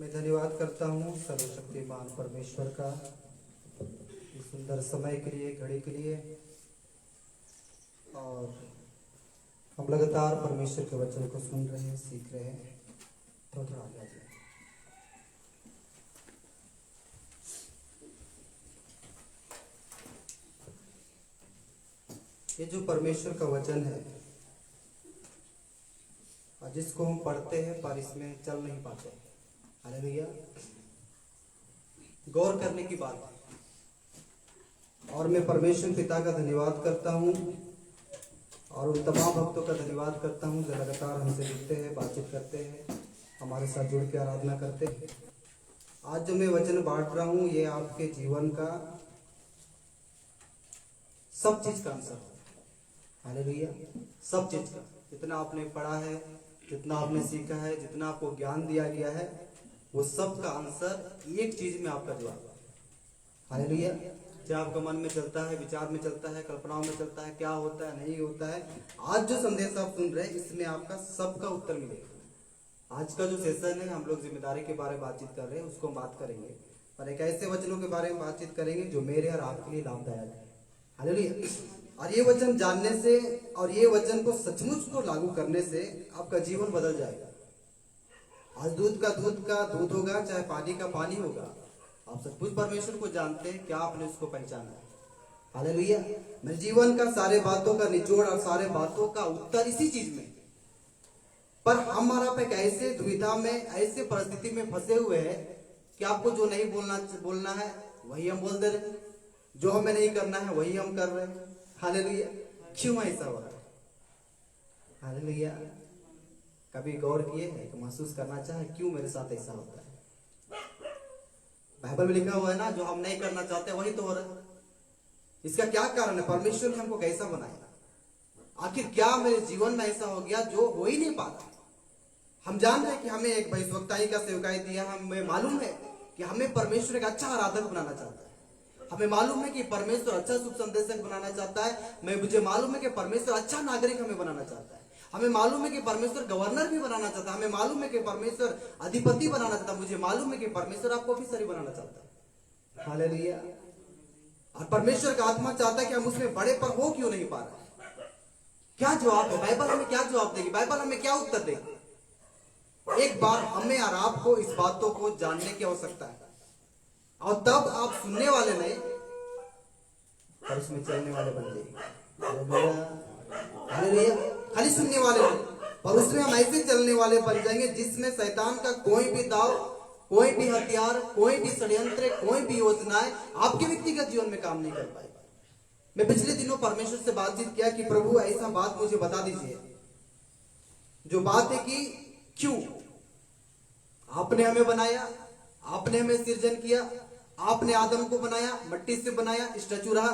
मैं धन्यवाद करता हूँ सर्वशक्तिमान परमेश्वर का इस सुंदर समय के लिए, घड़ी के लिए। और हम लगातार परमेश्वर के वचन को सुन रहे हैं, सीख रहे हैं। थोड़ा आगे आ जाए। ये जो परमेश्वर का वचन है, जिसको हम पढ़ते हैं पर इसमें चल नहीं पाते। हालेलुया। गौर करने की बात है। और मैं परमेश्वर पिता का धन्यवाद करता हूँ और उन तमाम भक्तों का धन्यवाद करता हूँ जो लगातार हमसे जुड़ते हैं, बातचीत करते हैं, हमारे साथ जुड़ के आराधना करते हैं। आज जो मैं वचन बांट रहा हूँ, ये आपके जीवन का सब चीज का आंसर है। हालेलुया। सब चीज का, जितना आपने पढ़ा है, जितना आपने सीखा है, जितना आपको ज्ञान दिया गया है, वो सब का आंसर एक चीज में आपका जवाब है। हालेलुया। जो आपका मन में चलता है, विचार में चलता है, कल्पनाओं में चलता है, क्या होता है, नहीं होता है, आज जो संदेश आप सुन रहे हैं, इसमें आपका सबका उत्तर मिलेगा। आज का जो सेशन है, हम लोग जिम्मेदारी के बारे में बातचीत कर रहे हैं, उसको हम बात करेंगे। पर एक ऐसे वचनों के बारे में बातचीत करेंगे जो मेरे और आपके लिए लाभदायक है। हालेलुया। और ये वचन जानने से और ये वचन को सचमुच को लागू करने से आपका जीवन बदल जाएगा। आज दूध का दूध होगा, चाहे पानी का पानी होगा। आप सचमुच परमेश्वर को जानते हैं, क्या आपने उसको पहचाना है? हालेलुया। मेरे जीवन का सारे बातों का निचोड़ और सारे बातों का उत्तर इसी चीज में। पर हमारा पे एक ऐसे दुविधा में, ऐसे परिस्थिति में फंसे हुए हैं कि आपको जो नहीं बोलना है वही हम बोल दे रहे हैं, जो हमें नहीं करना है वही हम कर रहे हैं। हालेलुया। क्यों ऐसा हो रहा है? हालेलुया। कभी गौर किए हैं कि महसूस करना चाहे क्यों मेरे साथ ऐसा होता है? बाइबल में लिखा हुआ है ना, जो हम नहीं करना चाहते वही तो हो रहा है। इसका क्या कारण है? परमेश्वर ने हमको कैसा बनाया? आखिर क्या मेरे जीवन में ऐसा हो गया जो हो ही नहीं पाता? हम जान रहे हैं कि हमें एक भविष्यवक्ताई का सेवकाई दिया। हमें मालूम है कि हमें परमेश्वर एक अच्छा आराधक बनाना चाहता है। हमें मालूम है कि परमेश्वर अच्छा शुभ संदेशक बनाना चाहता है। मुझे मालूम है कि परमेश्वर अच्छा नागरिक हमें बनाना चाहता है। हमें मालूम है कि परमेश्वर गवर्नर भी बनाना चाहता है। हमें मालूम है कि परमेश्वर अधिपति बनाना चाहता है। मुझे मालूम है कि परमेश्वर आपको ऑफिसर ही बनाना चाहता है। हालेलुया। और परमेश्वर का आत्मा चाहता है कि हम उसमें बड़े पर हो क्यों नहीं पा रहे? क्या जवाब है? बाइबल हमें क्या जवाब देगी? बाइबल हमें क्या उत्तर देगी? एक बार हमें और आपको इस बातों को जानने की आवश्यकता है, और तब आप सुनने वाले नहीं पर उसमें चलने वाले बन जाएंगे। खाली सुनने वाले नहीं, पर उसमें हम ऐसे चलने वाले बन जाएंगे जिसमें शैतान का कोई भी दाव, कोई भी हथियार, कोई भी षड्यंत्र, कोई भी योजनाएं आपके व्यक्तिगत जीवन में काम नहीं कर पाएगी। मैं पिछले दिनों परमेश्वर से बातचीत किया कि प्रभु ऐसा बात मुझे बता दीजिए, जो बात है कि क्यों आपने हमें बनाया, आपने हमें सृजन किया, आपने आदम को बनाया, मट्टी से बनाया, स्टैचू रहा,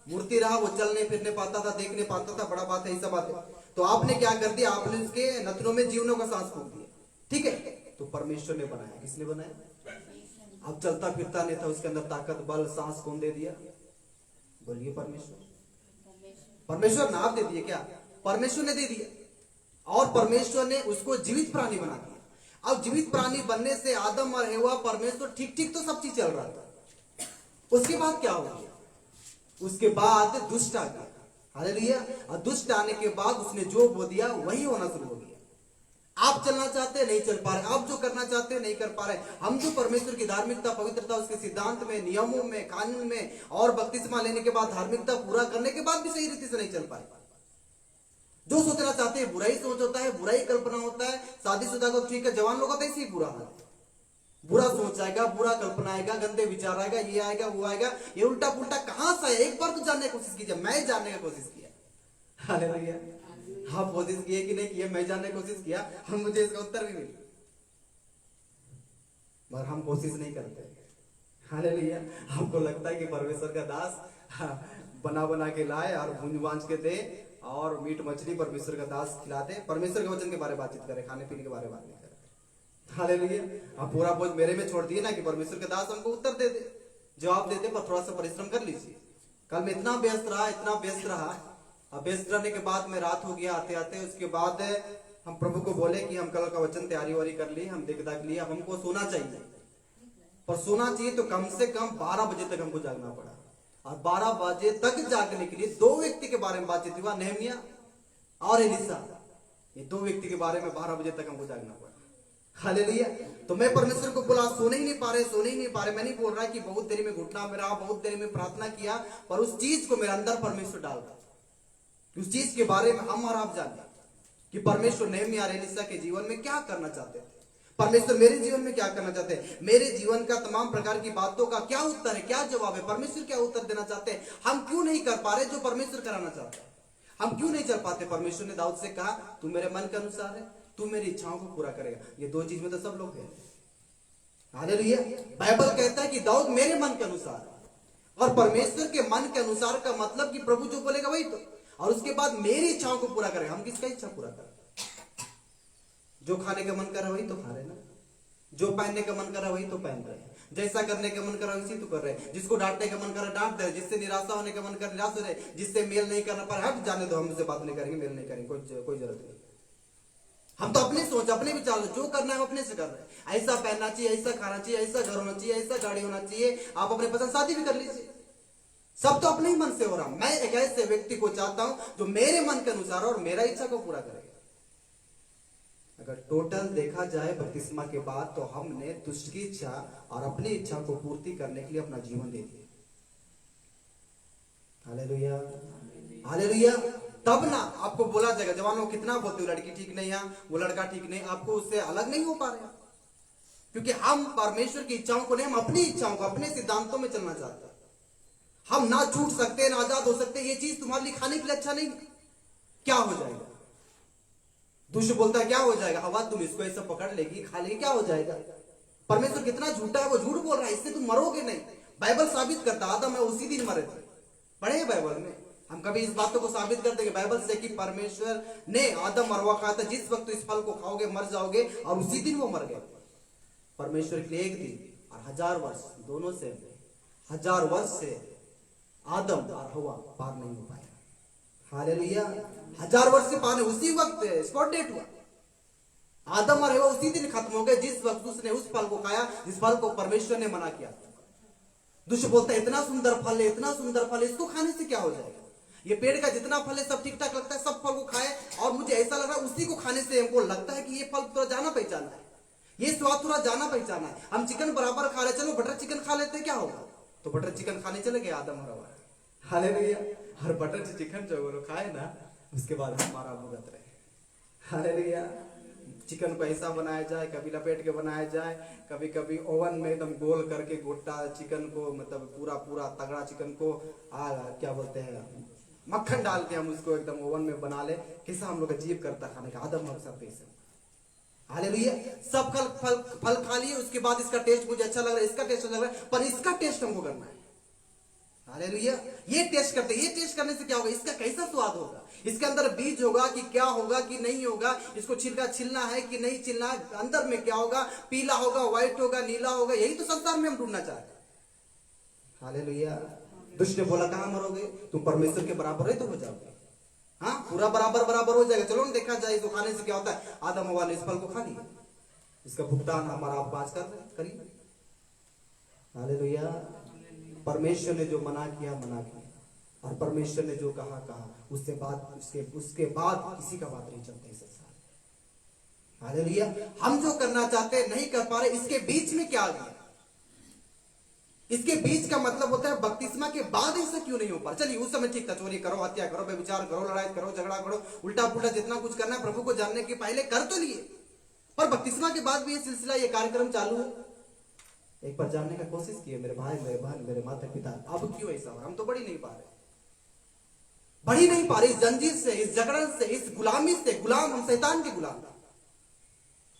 मूर्ति रहा, वो चलने फिरने पाता था, देखने पाता था, बड़ा बात है, ऐसा बात है। तो आपने क्या कर दिया? आपने उसके नथनों में जीवनों का सांस फूंक दिया। ठीक है, तो परमेश्वर ने बनाया। किसने बनाया? अब चलता फिरता नहीं था, उसके अंदर ताकत, बल, सांस कौन दे दिया? बोलिए परमेश्वर। परमेश्वर नाम दे दिए क्या? परमेश्वर ने दे दिया। और परमेश्वर ने उसको जीवित प्राणी बना दिया। अब जीवित प्राणी बनने से आदम और हेवा, परमेश्वर ठीक ठीक तो सब चीज चल रहा था। उसके बाद क्या हो गया? उसके बाद दुष्ट आ गया। हालेलुया। और दुष्ट आने के बाद उसने जो बो दिया वही होना शुरू हो गया। आप चलना चाहते हैं, नहीं चल पा रहे। आप जो करना चाहते हैं, नहीं कर पा रहे। हम जो परमेश्वर की धार्मिकता, पवित्रता, उसके सिद्धांत में, नियमों में, कानून में और बपतिस्मा लेने के बाद धार्मिकता पूरा करने के बाद भी सही रीति से नहीं चल पाए। जो सोचना चाहते हैं बुराई सोच होता है, बुराई कल्पना होता है। शादीशुदा को ठीक है, जवान लोगों का ऐसे ही बुरा हाल है। बुरा सोच आएगा, बुरा कल्पना आएगा, गंदे विचार आएगा, ये आएगा, वो आएगा। ये उल्टा पुल्टा कहां से है? एक बार तो जानने की कोशिश कीजिए। मैं जानने की कोशिश किया। हालेलुया। आप कोशिश किए कि नहीं किए? मैं जानने की कोशिश किया, हम मुझे इसका उत्तर भी मिला, मगर हम कोशिश नहीं करते। हालेलुया। हमको लगता है कि परमेश्वर का दास बना बना के लाए और भूंज भांज के दे और मीट मछली परमेश्वर का दास खिलाते। परमेश्वर के वचन के बारे में बातचीत करें, खाने पीने के बारे में बात नहीं करें। हालेलुया। आप पूरा बोझ मेरे में छोड़ दिए ना कि परमेश्वर के दास हमको उत्तर दे दे, जवाब देते, पर थोड़ा सा परिश्रम कर लीजिए। कल मैं इतना व्यस्त रहा, इतना व्यस्त रहा। अब व्यस्त रहने के बाद में रात हो गया आते आते। उसके बाद हम प्रभु को बोले कि हम कल का वचन तैयारी वारी कर लिए, हम देख दाख लिए, अब हमको सोना चाहिए, पर सोना चाहिए तो कम से कम 12 बजे तक हमको जागना पड़ा। और 12 बजे तक जागने के लिए 2 व्यक्ति के बारे में बातचीत हुआ, नेहमिया और एलीशा। ये 2 व्यक्ति के बारे में 12 बजे तक हमको जागना पड़ा। हालेलुया। तो मैं परमेश्वर को बोला, सोने ही नहीं पा रहे। मैं नहीं बोल रहा कि बहुत देरी में घुटना में रहा, बहुत देरी में प्रार्थना किया, पर उस चीज को मेरे अंदर परमेश्वर डाल रहा, उस चीज के बारे में हम और आप जाने कि परमेश्वर नेहमिया और एलीशा के जीवन में क्या करना चाहते थे, परमेश्वर मेरे जीवन में क्या करना चाहते हैं, मेरे जीवन का तमाम प्रकार की बातों का क्या उत्तर है, क्या जवाब है, परमेश्वर क्या उत्तर देना चाहते हैं। हम क्यों नहीं कर पा रहे जो परमेश्वर कराना चाहते हैं, हम क्यों नहीं चल पाते। परमेश्वर ने दाऊद से कहा, तू मेरे मन के अनुसार है, तू मेरी इच्छाओं को पूरा करेगा। ये 2 चीज में तो सब लोग हैं। हालेलुया। बाइबल कहता है कि दाऊद मेरे मन के अनुसार, और परमेश्वर के मन के अनुसार का मतलब कि प्रभु जो बोलेगा वही तो, और उसके बाद मेरी इच्छाओं को पूरा करेगा। हम किसका इच्छा पूरा करें? जो खाने का मन कर रहा है वही तो खा रहे ना, जो पहनने का मन कर रहा है वही तो पहन रहे हैं, जैसा करने का मन कर रहा है उसी तो कर रहे हैं, जिसको डांटने का मन कर रहा है डांट दे, जिससे निराशा होने का मन कर निराश हो रहे, जिससे मेल नहीं करना पा रहा हट जाने दो, हम उससे बात नहीं करेंगे, मेल नहीं करेंगे, कोई जरूरत नहीं। हम तो अपनी सोच अपने विचार जो करना है अपने से कर रहे हैं। ऐसा पहनना चाहिए, ऐसा खाना चाहिए, ऐसा घर होना चाहिए, ऐसा गाड़ी होना चाहिए, आप अपने पसंद शादी भी कर लीजिए, सब तो अपने ही मन से हो रहा। मैं एक ऐसे व्यक्ति को चाहता हूं जो मेरे मन के अनुसार और मेरा इच्छा को पूरा करेगा। अगर टोटल देखा जाए बपतिस्मा के बाद, तो हमने दुष्ट की इच्छा और अपनी इच्छा को पूर्ति करने के लिए अपना जीवन दे दिया। Hallelujah, hallelujah. तब ना आपको बोला जाएगा, जवानों कितना बोलते हो लड़की ठीक नहीं है, वो लड़का ठीक नहीं, आपको उससे अलग नहीं हो पा रहे, क्योंकि हम परमेश्वर की इच्छाओं को नहीं, हम अपनी इच्छाओं को, अपने सिद्धांतों में चलना चाहते हैं। हम ना छूट सकते, ना आजाद हो सकते। ये चीज तुम्हारे लिए खाने के लिए अच्छा नहीं, क्या हो जाएगा? दुष्ट बोलता है क्या हो जाएगा, हवा तुम इसको ऐसा पकड़ लेगी, खा लेगी, क्या हो जाएगा? परमेश्वर कितना झूठा है, वो झूठ बोल रहा है, इससे तुम मरोगे नहीं। बाइबल साबित करता, आदम है उसी दिन मरे थे, पढ़े बाइबल में। हम कभी इस बातों को साबित कर देंगे बाइबल से कि परमेश्वर ने आदम और हवा कहा था, जिस वक्त इस फल को खाओगे मर जाओगे, और उसी दिन वो मर गए। परमेश्वर के लिए 1 दिन और 1000 वर्ष, दोनों से 1000 वर्ष से आदम और हवा पार नहीं हो पाया। हालेलुया। 1000 वर्ष से पार नहीं, उसी वक्त स्पॉट डेट हुआ। आदम और हवा उसी दिन खत्म हो गए जिस वक्त उसने उस फल को खाया जिस फल को परमेश्वर ने मना किया। दुष्ट बोलता है इतना सुंदर फल है, इतना सुंदर फल है, इसको खाने से क्या हो जाएगा? ये पेड़ का जितना फल है सब ठीक ठाक लगता है, सब फल को खाए, और मुझे ऐसा लग रहा है उसी को खाने से हमको लगता है कि ये फल थोड़ा जाना पहचाना है, ये स्वाद थोड़ा जाना पहचाना है। हम चिकन बराबर खा रहे, चलो बटर चिकन खा लेते, क्या होगा? तो बटर चिकन खाने चले गए आदम और हवा। हालेलुया। हर बटर चिकन जो वो लोग खाए ना, उसके बाद हमारा भुगत रहे। हालेलुया। चिकन को ऐसा बनाया जाए, कभी लपेट के बनाया जाए, कभी कभी ओवन में एकदम गोल करके गोटा चिकन को, मतलब पूरा पूरा तगड़ा चिकन को क्या बोलते हैं, मक्खन डाल के हम उसको एकदम ओवन में बना ले, कैसा हम लोग अजीब करता खाने का। आदम और सब कैसे। हालेलुया। सब फल खा लिए, उसके बाद इसका टेस्ट मुझे अच्छा लग रहा है, इसका टेस्ट अच्छा लग रहा है, पर इसका टेस्ट हमको करना है। हालेलुया। ये टेस्ट करते, ये टेस्ट करने से क्या होगा, इसका कैसा स्वाद होगा, इसके अंदर बीज होगा कि क्या होगा कि नहीं होगा, इसको छिलका छिलना है कि नहीं छिलना है, अंदर में क्या होगा, पीला होगा, व्हाइट होगा, नीला होगा, यही तो संसार में हम ढूंढना चाहते हैं। हालेलुया। दुष्ट ने बोला कहां मरोगे, तुम परमेश्वर के बराबर है तो हो जाओगे। हाँ, पूरा बराबर बराबर हो जाएगा। चलो देखा जाए इसको खाने से क्या होता है। आदम हवा ने इस फल को खा लिया, इसका भुगतान हमारा आप आज करिए। हालेलुया। परमेश्वर ने जो मना किया, और परमेश्वर ने जो कहा, उसके बाद किसी का बात नहीं चलता इस संसार। हालेलुया। हम जो करना चाहते हैं नहीं कर पा रहे, इसके बीच में क्या आ गया? इसके बीच का मतलब होता है बपतिस्मा के बाद ऐसा क्यों नहीं हो पा? चलिए उस समय ठीक था, चोरी करो, हत्या करो, व्यभिचार करो, लड़ाई करो, झगड़ा करो, उल्टा पुल्टा जितना कुछ करना है प्रभु को जानने के पहले कर तो लिए, पर बपतिस्मा के बाद भी ये सिलसिला, ये कार्यक्रम चालू है। एक बार जानने का कोशिश किए मेरे भाई, मेरे बहन, मेरे माता पिता, अब क्यों ऐसा हो? हम तो बढ़ ही नहीं पा रहे, इस जंजीर से, इस जकड़न से, इस गुलामी से। गुलाम हम, शैतान के गुलाम,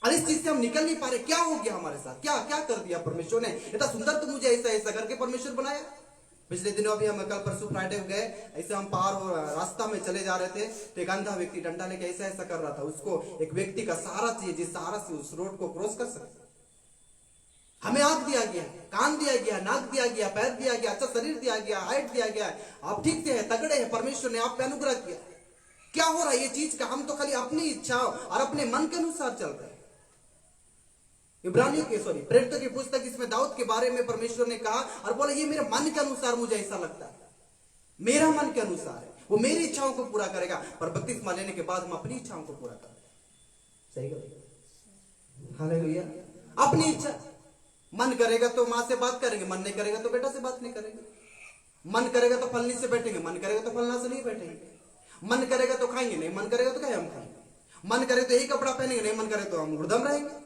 और इस चीज से हम निकल नहीं पा रहे। क्या हो गया हमारे साथ? क्या क्या कर दिया परमेश्वर ने? इतना सुंदर तो मुझे ऐसा ऐसा करके परमेश्वर बनाया। पिछले दिनों अभी हम कल परसों फ्राइडे गए, ऐसे हम पार हो रास्ता में चले जा रहे थे, तो एक अंधा व्यक्ति डंडा लेके ऐसा ऐसा कर रहा था। उसको एक व्यक्ति का सहारा चाहिए जिस सहारा से उस रोड को क्रॉस कर सके। हमें आंख दिया गया, कान दिया गया, नाक दिया गया, पैर दिया गया, अच्छा शरीर दिया गया, हाइट दिया गया, आप ठीक से है, तगड़े हैं, परमेश्वर ने आप पे अनुग्रह किया। क्या हो रहा है ये चीज का? हम तो खाली अपनी इच्छा और अपने मन के अनुसार चल रहे हैं। प्रेरितों की पुस्तक इसमें दाऊद के बारे में परमेश्वर ने कहा और बोला ये मेरे मन के अनुसार मुझे ऐसा लगता है, मेरा मन के अनुसार है, वो मेरी इच्छाओं को पूरा करेगा। पर बपतिस्मा लेने के बाद हम अपनी इच्छाओं को पूरा करें। सही गलत? हालेलुया। अपनी इच्छा, मन करेगा तो मां से बात करेंगे, मन नहीं करेगा तो बेटा से बात नहीं करेंगे, मन करेगा तो फलनी से बैठेंगे, मन करेगा तो फलना से नहीं बैठेंगे, मन करेगा तो खाएंगे, नहीं मन करेगा तो क्या हम खाएंगे, मन करे तो यही कपड़ा पहनेंगे, नहीं मन करे तो हम उड़दम रहेंगे।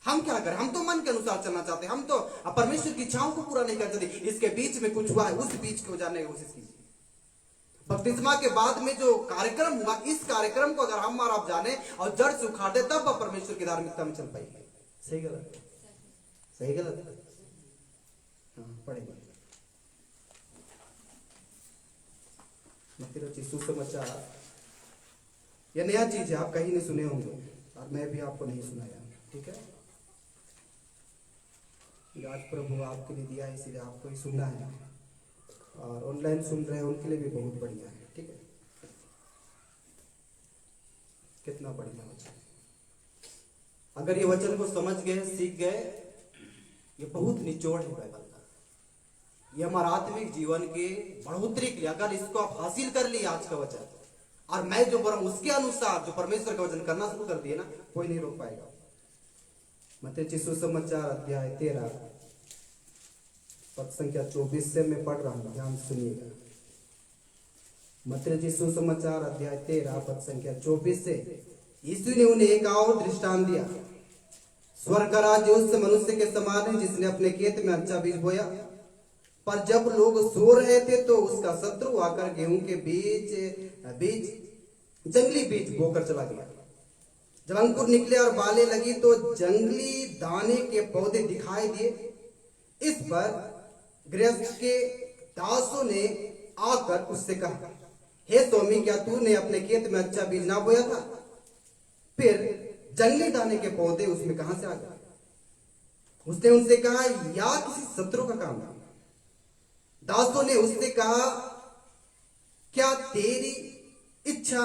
हम क्या करें? हम तो मन के अनुसार चलना चाहते हैं, हम तो परमेश्वर की इच्छाओं को पूरा नहीं कर सकते। इसके बीच में कुछ हुआ है, उस बीच को जानने की कोशिश कीजिए। बपतिस्मा के बाद में जो कार्यक्रम हुआ, इस कार्यक्रम को अगर हम और आप जाने और जड़ से उखाड़ दे, तब परमेश्वर की धार्मिकता में चल पाएंगे। सही गलत? सही गलत? हाँ, पढ़ेंगे। सुसमाचार यह नया चीज है, आप कहीं नहीं सुने होंगे और मैं भी आपको नहीं सुनाया। ठीक है, आज प्रभु आपके लिए दिया है, इसीलिए आपको ही सुनना है, और ऑनलाइन सुन रहे हैं उनके लिए भी बहुत बढ़िया है। ठीक है, कितना बढ़िया वचन। अगर ये वचन को समझ गए, सीख गए, ये बहुत निचोड़ है बाइबल का। ये हमारा आत्मिक जीवन के बढ़ोतरी के लिए, अगर इसको आप हासिल कर लिए आज का वचन, और मैं जो बोल रहा हूं उसके अनुसार जो परमेश्वर का वचन करना शुरू कर दिए ना, कोई नहीं रोक पाएगा। मत्ती सुसमाचार अध्याय 13 पद संख्या 24 से मैं पढ़ रहा हूं, ध्यान सुनिएगा। मत्ती सुसमाचार अध्याय 13 पद संख्या 24 से, यीशु ने उन्हें एक और दृष्टांत दिया। स्वर्ग का राज्य उस मनुष्य के समान है जिसने अपने खेत में अच्छा बीज बोया, पर जब लोग सो रहे थे तो उसका शत्रु आकर गेहूं के बीज जंगली बीज बोकर चला गया। जब अंकुर निकले और बालें लगी तो जंगली दाने के पौधे दिखाई दिए। इस पर गृहस्थ के दासों ने आकर उससे कहा, हे स्वामी, क्या तूने अपने खेत में अच्छा बीज ना बोया था? फिर जंगली दाने के पौधे उसमें कहां से आ गए? उसने उनसे कहा, या किसी शत्रु का काम है। दासों ने उससे कहा, क्या तेरी इच्छा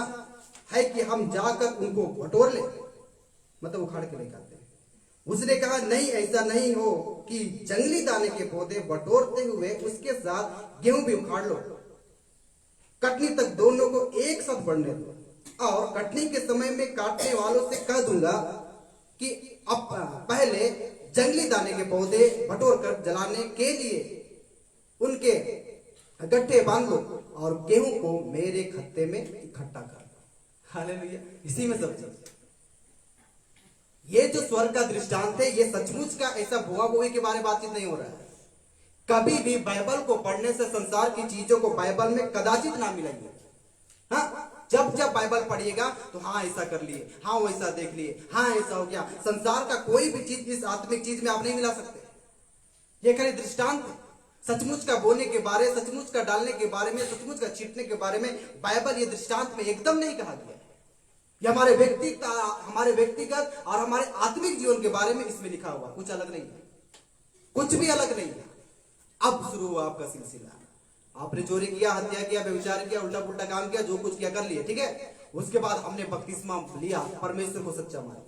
है कि हम जाकर उनको बटोर ले, मतलब उखाड़ के लेकर आते हैं? उसने कहा, नहीं, ऐसा नहीं हो कि जंगली दाने के पौधे बटोरते हुए उसके साथ गेहूं भी उखाड़ लो। कटनी तक दोनों को एक साथ बढ़ने दो, और कटनी के समय में काटने वालों से कह दूंगा कि अब पहले जंगली दाने के पौधे बटोर कर जलाने के लिए उनके गट्ठे बांध लो, और गेहूं को मेरे खत्ते में इकट्ठा कर लो। हालेलुया। इसी में सब चीज, ये जो स्वर्ग का दृष्टांत है, ये सचमुच का ऐसा भुआ बोई के बारे में बातचीत नहीं हो रहा है। कभी भी बाइबल को पढ़ने से संसार की चीजों को बाइबल में कदाचित ना मिलेंगे। हाँ, जब जब बाइबल पढ़िएगा तो हाँ ऐसा कर लिए, हाँ वैसा देख लिए, हाँ ऐसा हो गया। संसार का कोई भी चीज इस आत्मिक चीज में आप नहीं मिला सकते। ये खाली दृष्टांत है। सचमुच का बोने के बारे, सचमुच का डालने के बारे में, सचमुच का छींटने के बारे में बाइबल ये दृष्टांत में एकदम नहीं कहा गया है। ये हमारे व्यक्तिगत और हमारे आत्मिक जीवन के बारे में इसमें लिखा हुआ, कुछ अलग नहीं है, कुछ भी अलग नहीं है। अब शुरू हुआ आपका सिलसिला। आपने चोरी किया, हत्या किया, व्यभिचार किया, उल्टा पुल्टा काम किया, जो कुछ किया कर लिया, ठीक है। उसके बाद हमने बपतिस्मा लिया, परमेश्वर को सच्चा माना।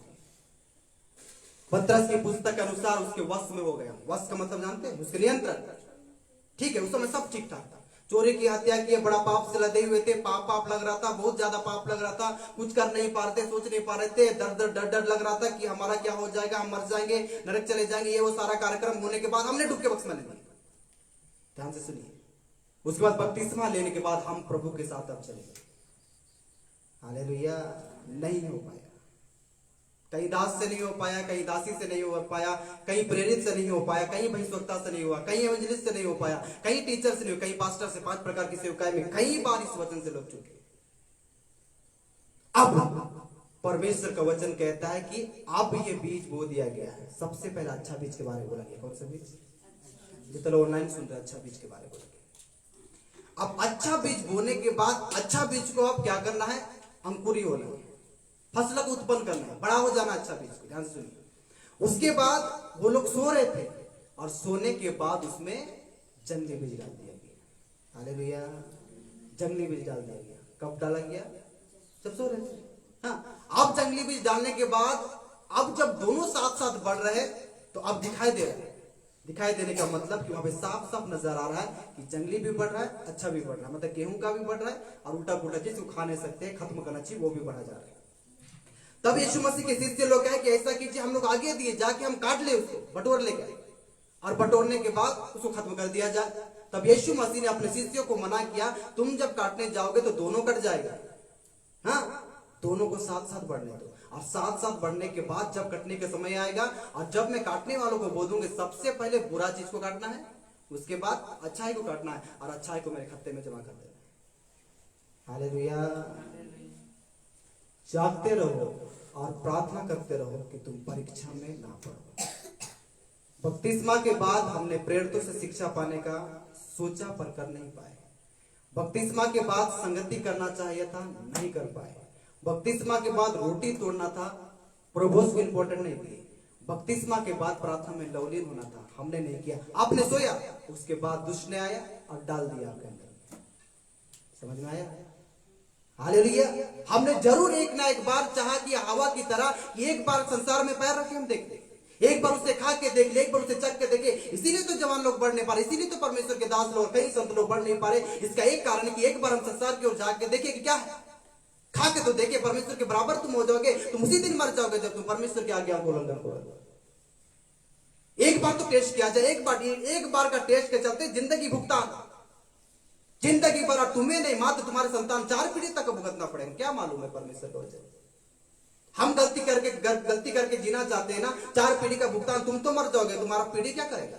पतरस की पुस्तक के अनुसार उसके वश में हो गया। वश का मतलब जानते हैं? उसके नियंत्रण। ठीक है, उस समय सब ठीक ठाक था। चोरी की, हत्या की, बड़ा पाप से लदे हुए थे, पाप लग रहा था, बहुत ज्यादा पाप लग रहा था, कुछ कर नहीं पा रहे थे, सोच नहीं पा रहे थे, डर लग रहा था कि हमारा क्या हो जाएगा, हम मर जाएंगे, नरक चले जाएंगे। ये वो सारा कार्यक्रम होने के बाद हमने डुबके बक्स में ले लिया। ध्यान से सुनिए। उसके बाद बपतिस्मा लेने के बाद हम प्रभु के साथ अब चले गए। हालेलुया। नहीं हो पाया, कहीं दास से नहीं हो पाया, कहीं दासी से नहीं हो पाया, कहीं प्रेरित से नहीं हो पाया, कहीं भविष्यवक्ता से नहीं हुआ, कहीं एवेंजलिस्ट से नहीं हो पाया, कहीं टीचर से नहीं हुआ, कहीं पास्टर से, 5 प्रकार की सेवकाएं में कई बार इस वचन से लग चुके। अब परमेश्वर का वचन कहता है कि अब ये बीज बो दिया गया है। सबसे पहले अच्छा बीज के बारे में बोला गया। कौन सा बीज? जितने लोग ऑनलाइन सुन रहे हैं, अच्छा बीज के बारे में बोला गया। अब अच्छा बीज बोने के बाद अच्छा बीज को अब क्या करना है? अंकुरी होना है, फसल को उत्पन्न करना है, बड़ा हो जाना अच्छा बीज को। ध्यान से सुनिए। उसके बाद वो लोग सो रहे थे, और सोने के बाद उसमें जंगली बीज डाल दिया गया। हालेलुया। जंगली बीज डाल दिया गया। कब डाला गया? जब सो रहे थे। हाँ, अब जंगली बीज डालने के बाद अब जब दोनों साथ साथ बढ़ रहे तो अब दिखाई दे रहा है। दिखाई देने का मतलब कि वहां पे साफ साफ नजर आ रहा है कि जंगली भी बढ़ रहा है, अच्छा भी बढ़ रहा है, मतलब गेहूं का भी बढ़ रहा है और उल्टा पुल्टा चीज खा नहीं सकते, खत्म करना चाहिए, वो भी बढ़ा जा रहा है। तब यीशु मसीह के शिष्य लोग कहे कि ऐसा कीजिए, हम लोग आगे दिए जाके हम काट ले उसको, बटोर ले गए और बटोरने के बाद उसको खत्म कर दिया जाए। तब यीशु मसीह ने अपने शिष्यों को मना किया, तुम जब काटने जाओगे तो दोनों कट जाएगा, हाँ, दोनों को साथ साथ बढ़ने दो। और साथ साथ बढ़ने के बाद जब कटने का समय आएगा और जब मैं काटने वालों को बोलूंगी सबसे पहले बुरा चीज को काटना है, उसके बाद अच्छाई को काटना है और अच्छाई को मेरे खत्ते में जमा कर देना है। हालेलुया। जागते रहो और प्रार्थना करते रहो कि तुम परीक्षा में ना पड़ो। बपतिस्मा के बाद हमने प्रेरितों से शिक्षा पाने का सोचा पर कर नहीं पाए। बपतिस्मा के बाद संगति करना चाहिए था, नहीं कर पाए। बपतिस्मा के बाद रोटी तोड़ना था, प्रभोज को इंपॉर्टेंट नहीं दिए। बपतिस्मा के बाद प्रार्थना में लवलीन होना था, हमने नहीं किया। आपने सोया, उसके बाद दुष्ट ने आया और डाल दिया आपके अंदर। समझ में आया? हालेलुया। हमने जरूर एक ना एक बार चाहा कि हवा की तरह एक बार संसार में पैर रखे हम देख ले, एक बार उसे खा के देख ले, एक बार उसे चख के देखे। इसीलिए तो जवान लोग बढ़ नहीं पा रहे, इसीलिए तो परमेश्वर के दास लोग, कई संत लोग बढ़ नहीं पा रहे। इसका एक कारण कि एक बार हम संसार की ओर जाके देखे कि क्या है, खा के तो देखे, परमेश्वर के बराबर तुम हो जाओगे, तुम उसी दिन मर जाओगे जब तुम परमेश्वर की आज्ञा को उल्लंघन करोगे। एक बार तो टेस्ट किया जाए, एक बार का टेस्ट के चलते जिंदगी भुगतान, जिंदगी भर तुम्हें नहीं मात्र तुम्हारे संतान 4 पीढ़ी तक भुगतना पड़ेगा। क्या मालूम है परमेश्वर का वचन। हम गलती करके जीना चाहते हैं ना, 4 पीढ़ी का भुगतान, तुम तो मर जाओगे, तुम्हारा पीढ़ी क्या करेगा।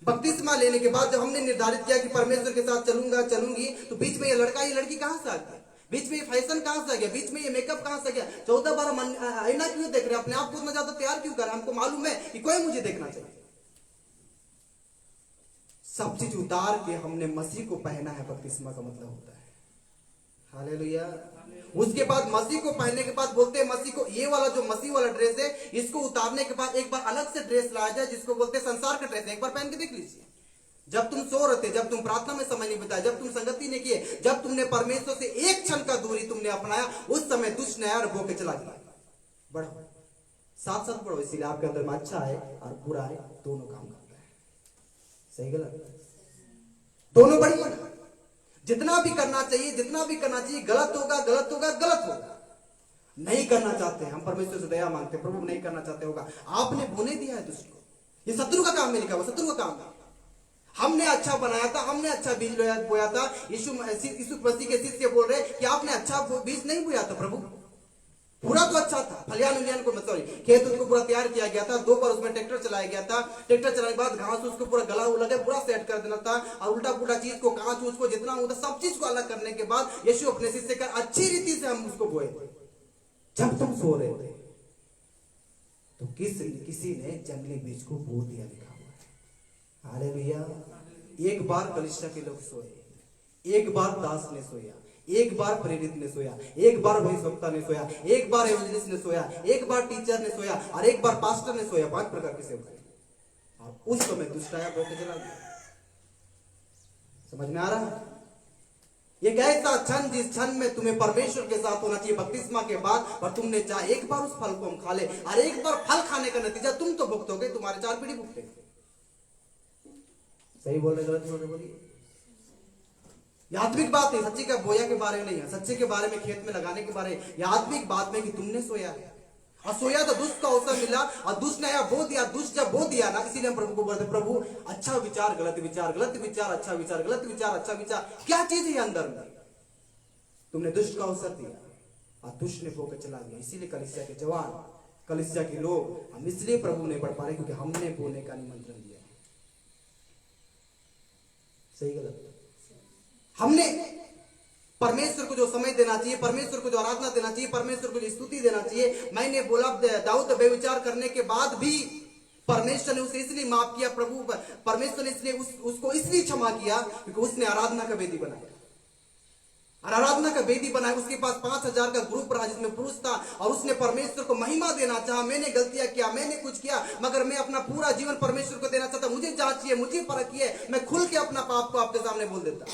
बपतिस्मा लेने के बाद जब हमने निर्धारित किया कि परमेश्वर के साथ चलूंगी, तो बीच में ये लड़का ये लड़की कहां से आ गया, बीच में ये फैशन कहां से आ गया, बीच में ये मेकअप कहां से आ गया। 14 बार हम आईना क्यों देख रहे हैं, अपने आप को इतना ज्यादा तैयार क्यों कर रहे हैं। हमको मालूम है कि कोई मुझे देखना चाहिए। सब चीज उतार के हमने मसीह को पहना है, बपतिस्मा का मतलब होता है। हालेलुया। उसके बाद मसीह को पहनने के बाद बोलते हैं मसीह को, ये वाला जो मसीह वाला ड्रेस है, इसको उतारने के बाद एक बार अलग से ड्रेस लाया जाए जिसको बोलते हैं संसार का ड्रेस। एक बार पहन के देख लीजिए। जब तुम सो रहे थे, जब तुम प्रार्थना में समय नहीं बिताया, जब तुम संगति नहीं किए, जब तुमने परमेश्वर से एक क्षण का दूरी तुमने अपनाया, उस समय दुष्ट ने आया और बोके चला गया। बढ़ो, साथ साथ बढ़ो, इसीलिए आपके अंदर में अच्छा है और बुरा है, दोनों काम करता है। सही गलत दोनों बढ़िया ना। जितना भी करना चाहिए, गलत होगा। नहीं करना चाहते हम, परमेश्वर से दया मांगते, प्रभु नहीं करना चाहते होगा, आपने बोने दिया है दुष्ट को। ये शत्रु का काम में लिखा हुआ, शत्रु का काम है। हमने अच्छा बनाया था, हमने अच्छा बीज बोया था। यीशु मसीह के शिष्य बोल रहे कि आपने अच्छा बीज नहीं बोया था प्रभु, पूरा तो अच्छा था, फलियान उलियान को सॉरी खेत उसको पूरा तैयार किया गया था, 2 बार उसमें ट्रैक्टर चलाया गया था। ट्रैक्टर चलाने के बाद घास उसको पूरा गला लगे पूरा सेट कर देना था, और उल्टा पुल्टा चीज को, कांच उसको जितना होता सब चीज को अलग करने के बाद यीशु अपने शिष्य का अच्छी रीति से हम उसको बोए थे। जब तुम सो रहे थे तो किसी ने जंगली बीज को बो दिया, लिखा हुआ है। हालेलुया। एक बार कलीसिया के लोग सोए, एक बार दास ने सोया, एक बार प्रेरित ने सोया, एक बार भविष्यवक्ता ने सोया, एक बार एवेंजलिस्ट ने सोया, एक बार टीचर ने सोया और एक बार पास्टर ने सोया। 5 प्रकार के सेवक। और उस समय दुष्ट आया, बोके चला गया। समझ में आ रहा है? एक ऐसा क्षण जिस क्षण में तुम्हें परमेश्वर के साथ होना चाहिए बपतिस्मा के बाद, पर तुमने चाहे एक बार उस फल को हम खा ले, और एक बार फल खाने का नतीजा तुम तो भुगतोगे, तुम्हारे 4 पीढ़ी भुगतेंगे। सही बोल रहे, गलत बोल रहे, बोलिए। यह आत्मिक बात नहीं, सच्चे का बोया के बारे में नहीं है, सच्चे के बारे में, खेत में लगाने के बारे में। यह आत्मिक बात में कि तुमने सोया है, और सोया तो दुष्ट का अवसर मिला, और दुष्ट ने बो दिया। दुष्ट जब बो दिया ना, इसीलिए हम प्रभु को बोलते, प्रभु अच्छा विचार गलत विचार, गलत विचार अच्छा विचार, गलत विचार अच्छा विचार, क्या चीज है अंदर में। तुमने दुष्ट का अवसर दिया और दुष्ट ने बोकर चला गया। इसीलिए कलीसिया के जवान, कलीसिया के लोग, हम इसलिए प्रभु नहीं बढ़ पा रहे क्योंकि हमने बोने का निमंत्रण दिया। सही गलत? हमने परमेश्वर को जो समय देना चाहिए, परमेश्वर को जो आराधना देना चाहिए, परमेश्वर को जो स्तुति देना चाहिए। मैंने बोला दाऊद बेविचार करने के बाद भी परमेश्वर ने उसे इसलिए माफ किया, प्रभु परमेश्वर ने इसलिए उसको इसलिए क्षमा किया क्योंकि उसने आराधना का वेदी बनाया। और आराधना का वेदी बनाया, उसके पास 5000 का ग्रुप रहा जिसमें पुरुष था, और उसने परमेश्वर को महिमा देना चाहा। मैंने गलतियां किया, मैंने कुछ किया, मगर मैं अपना पूरा जीवन परमेश्वर को देना चाहता। मुझे जांचिए, मुझे परखिए, मैं खुल के अपना पाप को आपके सामने बोल देता।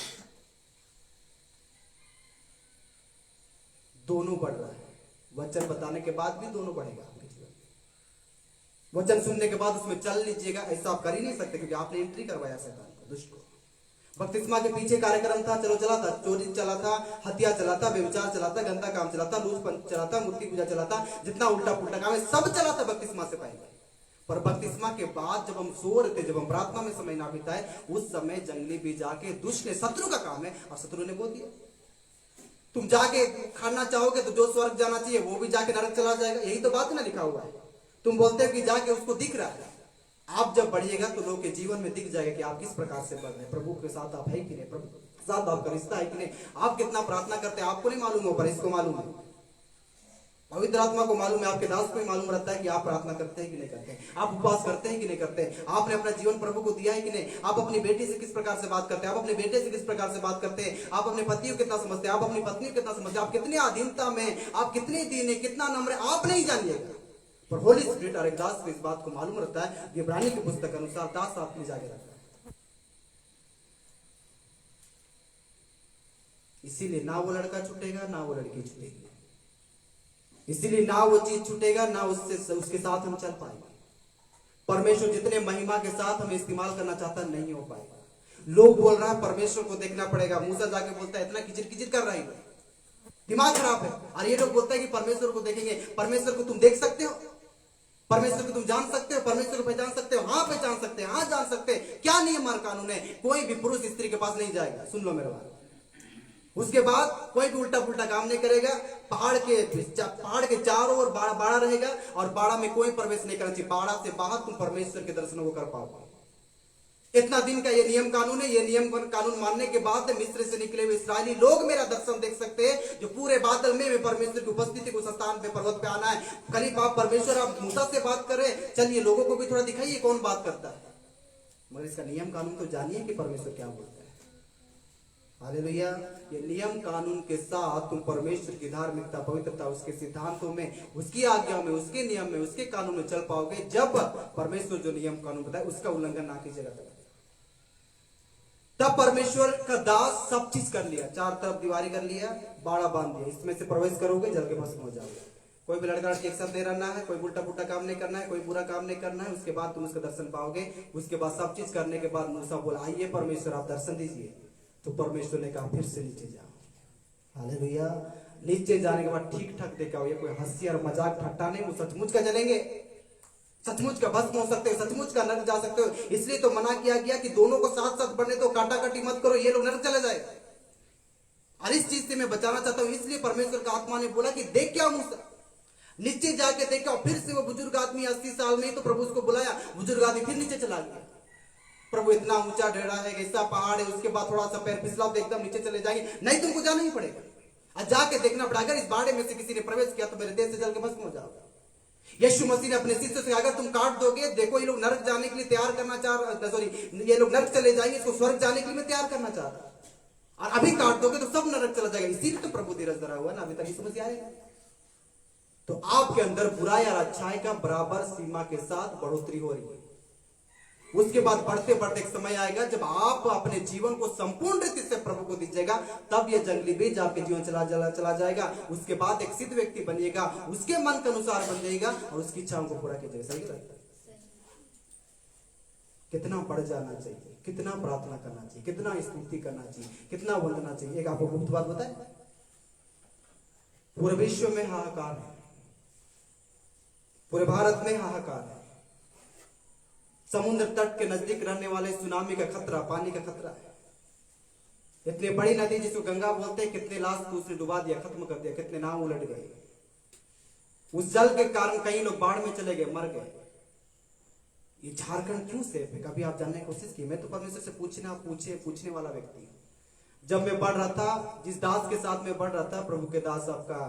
दोनों बढ़ रहा है। वचन बताने के बाद भी दोनों बढ़ेगा आपके जीवन में। वचन सुनने के बाद उसमें चल लीजिएगा, ऐसा आप कर ही नहीं सकते क्योंकि आपने एंट्री करवाया शैतान को, दुष्ट को। बपतिस्मा के पीछे कार्यक्रम था, चलो चला था, चोरी चला था, हत्या चला था, व्यभिचार चला था, गंदा काम चला था, लूचपन चला था, मूर्ति पूजा चला था, जितना उल्टा पुल्टा काम है सब चला था बपतिस्मा से पहले। पर बपतिस्मा के बाद जब हम सो रहे थे, जब हम प्रार्थना में समय ना बिताए, उस समय जंगली बीज आके दुष्ट ने, शत्रु का काम है, और शत्रु ने बोल दिया तुम जाके खाना चाहोगे तो जो स्वर्ग जाना चाहिए वो भी जाके नरक चला जाएगा। यही तो बात ना लिखा हुआ है। तुम बोलते हो कि जाके उसको दिख रहा है। आप जब बढ़िएगा तो लोग के जीवन में दिख जाएगा कि आप किस प्रकार से बढ़ रहे हैं, प्रभु के साथ आप है कि नहीं, प्रभु के साथ आपका रिश्ता है कि नहीं, आप कितना प्रार्थना करते हैं आपको नहीं मालूम हो, पर इसको मालूम है, पवित्र आत्मा को मालूम है, आपके दास को ही मालूम रहता है कि आप प्रार्थना करते हैं कि नहीं करते हैं, आप उपवास करते हैं कि नहीं करते हैं, आपने अपना जीवन प्रभु को दिया है कि नहीं, आप अपनी बेटी से किस प्रकार से बात करते हैं, आप अपने बेटे से किस प्रकार से बात करते हैं, आप अपने पति को कितना समझते हैं, आप अपनी पत्नी को कितना समझते हैं, आप कितनी अधीनता में, आप कितने दीन है, कितना नम्र है, आप नहीं जानिएगा, पर होली स्पिरिट और एक दास को इस बात को मालूम रहता है। इब्रानी की पुस्तक अनुसार दास आप में जाके रखता है। इसीलिए ना वो लड़का छूटेगा ना वो लड़की छूटेगी, इसीलिए ना वो चीज छूटेगा ना उससे उसके साथ हम चल पाएंगे। परमेश्वर जितने महिमा के साथ हमें इस्तेमाल करना चाहता नहीं हो पाएगा। लोग बोल रहा है परमेश्वर को देखना पड़ेगा, मूसा जाके बोलता है इतना किचिर किचिर कर रही है, दिमाग खराब है। और ये लोग बोलते हैं कि परमेश्वर को देखेंगे। परमेश्वर को तुम देख सकते हो, परमेश्वर को तुम जान सकते हो, परमेश्वर को पहचान सकते हो? हाँ पहचान सकते हैं, हाँ जान सकते हैं। क्या नियम और कानून है? कोई भी पुरुष स्त्री के पास नहीं जाएगा, सुन लो मेरा बात। उसके बाद कोई भी उल्टा पुल्टा काम नहीं करेगा। पहाड़ के चारों ओर बाड़ा रहेगा और बाड़ा में कोई प्रवेश नहीं करना चाहिए। बाड़ा से बाहर तुम परमेश्वर के दर्शनों को कर पाओगे। इतना दिन का ये नियम कानून है। ये नियम कानून मानने के बाद मिस्र से निकले हुए इस्राएली लोग मेरा दर्शन देख सकते हैं, जो पूरे बादल में परमेश्वर की उपस्थिति को उस स्थान पे पर्वत पे आना है। करीब आप परमेश्वर, आप मूसा से बात कर रहे हैं, चलिए लोगों को भी थोड़ा दिखाइए कौन बात करता है, मगर इसका नियम कानून तो जानिए कि परमेश्वर क्या बोलता है। हालेलुया। ये नियम कानून के साथ तुम परमेश्वर की धार्मिकता, पवित्रता, उसके सिद्धांतों में, उसकी आज्ञा में, उसके नियम में, उसके कानून में चल पाओगे। जब परमेश्वर जो नियम कानून बताए उसका उल्लंघन ना कीजिएगा, तब परमेश्वर का दास सब चीज कर लिया, चार तरफ दीवारी कर लिया, बाड़ा बांध दिया, इसमें से प्रवेश करोगे जल के भस्म हो जाओगे। कोई भी लड़का एक साथ नहीं रहना है, कोई उल्टा पुल्टा काम नहीं करना है, कोई बुरा काम नहीं करना है। उसके बाद तुम उसका दर्शन पाओगे। उसके बाद सब चीज करने के बाद मूसा बोला आइए परमेश्वर आप दर्शन दीजिए। तो परमेश्वर ने कहा फिर से नीचे जाओ। हालेलुया। नीचे जाने के बाद ठीक ठाक देखा, ये कोई हंसी और मजाक ठट्टा नहीं, वो सचमुच का चलेंगे, सचमुच का भस्म हो सकते हो, सचमुच का नरक जा सकते हो। इसलिए तो मना किया गया कि दोनों को साथ साथ बढ़ने दो, काटा काटी मत करो, ये लोग नरक चले जाए। और इस चीज से मैं बचाना चाहता हूं, इसलिए परमेश्वर का आत्मा ने बोला कि देख क्या मूसा, नीचे जाके देखा। फिर से वो बुजुर्ग आदमी 80 साल में, तो प्रभु उसको बुलाया, बुजुर्ग आदमी फिर नीचे चला गया। प्रभु इतना ऊंचा ढेड़ा है, ऐसा पहाड़ है, उसके बाद थोड़ा सा पैर फिसला तो एकदम नीचे चले जाएंगे। नहीं, तुमको जाना ही पड़ेगा और जाके देखना पड़ेगा। अगर इस बाड़े में से किसी ने प्रवेश किया तो मेरे देह से जल के भस्म हो जाओगे। यीशु मसीह ने अपने शिष्यों से अगर तुम काट दोगे, देखो ये लोग नरक जाने के लिए तैयार करना ये लोग नरक चले जाएंगे, इसको स्वर्ग जाने के लिए मैं तैयार करना चाह रहा हूं, और अभी काट दोगे तो सब नरक चला जाएगा। इसीलिए तो प्रभु धीरज धरा हुआ ना, अभी तक यीशु मसीह आएगा। तो आपके अंदर बुराई और अच्छाई का बराबर सीमा के साथ बढ़ोतरी हो रही है। उसके बाद बढ़ते बढ़ते एक समय आएगा जब आप अपने जीवन को संपूर्ण रीति से प्रभु को दीजिएगा, तब ये जंगली बीज आपके जीवन चला जाएगा। उसके बाद एक सिद्ध व्यक्ति बनिएगा, उसके मन के अनुसार बन जाएगा और उसकी इच्छाओं को पूरा कीजिएगा। सही लगता है? कितना बढ़ जाना चाहिए, कितना प्रार्थना करना चाहिए, कितना स्तुति करना चाहिए, कितना वंदना चाहिए। एक आपको गुप्त बात बताए, पूरे विश्व में हाहाकार है, पूरे भारत में हाहाकार है। समुद्र तट के नजदीक रहने वाले सुनामी का खतरा, पानी का खतरा है। इतनी बड़ी नदी जिसको गंगा बोलते हैं, कितने लाश को उसने डुबा दिया, खत्म कर दिया, कितने नाव उलट गए। उस जल के कारण कई लोग बाढ़ में चले गए, मर गए। ये झारखंड क्यों सेफ है? कभी आप जानने की कोशिश की? मैं तो परमेश्वर से पूछने वाला व्यक्ति हूं। जब मैं बढ़ रहा था, जिस दास के साथ मैं बढ़ रहा था, प्रभु के दास आपका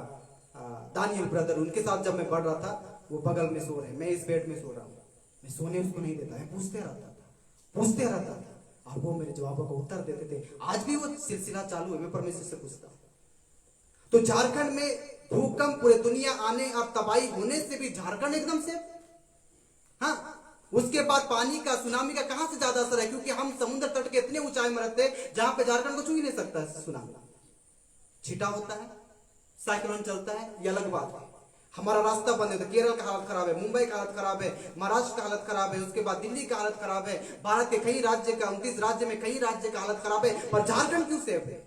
दानियल ब्रदर, उनके साथ जब मैं बढ़ रहा था, वो बगल में सो रहे, मैं इस बेड में सो रहा हूं। मैं सोने उसको नहीं देता है, पूछते रहता था और वो मेरे जवाबों को उत्तर देते थे। आज भी वो सिलसिला चालू है, मैं परमेश्वर से पूछता हूं। तो झारखंड में भूकंप, पूरे दुनिया आने और तबाही होने से भी झारखंड एकदम से, हाँ। उसके बाद पानी का, सुनामी का कहां से ज्यादा असर है? क्योंकि हम समुद्र तट के इतने ऊंचाई में रहते हैं जहां पे झारखंड को छू ही नहीं सकता। सुनामी छिटा होता है, साइक्लोन चलता है ये अलग बात है, हमारा रास्ता बंद है तो केरल का हालत खराब है, मुंबई का हालत खराब है, महाराष्ट्र का हालत खराब है, उसके बाद दिल्ली का हालत खराब है, भारत के कई राज्य का 29 राज्य में कई राज्य का हालत खराब है, पर झारखंड क्यों सेफ है?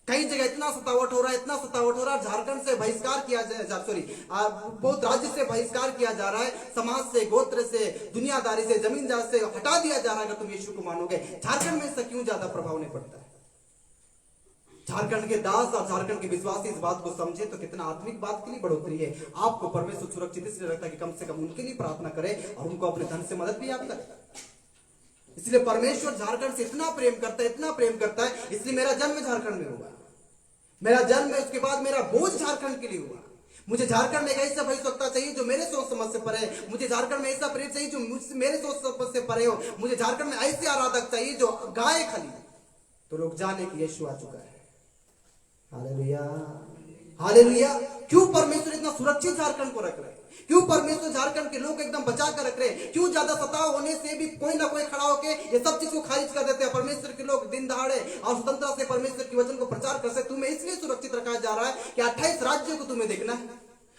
कई जगह इतना सतावट हो रहा है, इतना सतावट हो रहा है, झारखंड से बहिष्कार किया जाए, सॉरी बहुत राज्य से बहिष्कार किया जा रहा है, समाज से, गोत्र से, दुनियादारी से, जमींदार से हटा दिया जा रहा है। अगर तुम यीशु को मानोगे, झारखंड में इसका क्यों ज्यादा प्रभाव नहीं पड़ता है? झारखंड के दास और झारखंड के विश्वासी इस बात को समझे तो कितना आत्मिक बात के लिए बढ़ोतरी है। आपको परमेश्वर सुरक्षित इसलिए रखता है कि कम से कम उनके लिए प्रार्थना करे और उनको अपने धन से मदद भी आप करे। इसलिए परमेश्वर झारखंड से इतना प्रेम करता है, इतना प्रेम करता है, इसलिए मेरा जन्म झारखंड में हुआ, मेरा जन्म है, उसके बाद मेरा बोझ झारखंड के लिए हुआ। मुझे झारखंड में एक ऐसा भविष्यवक्ता चाहिए जो मेरे सोच समझ से परे, मुझे झारखंड में ऐसा प्रेम चाहिए जो मुझसे मेरे सोच समझ से परे हो, मुझे झारखंड में ऐसे आराधक चाहिए जो गाय खाली तो लोग जाने कि यीशु आ चुका है। Hallelujah, hallelujah. क्यों परमेश्वर इतना सुरक्षित झारखंड को रख रहे हैं? क्यों परमेश्वर झारखंड के लोग एकदम बचा कर रख रहे हैं? क्यों ज्यादा सताव होने से भी कोई ना कोई खड़ा होके ये सब चीज को खारिज कर देते हैं? परमेश्वर के लोग दिन दहाड़े और स्वतंत्रता से परमेश्वर के वचन को प्रचार कर सकते। तुम्हें इसलिए सुरक्षित रखा जा रहा है कि 28 राज्यों को तुम्हें देखना है,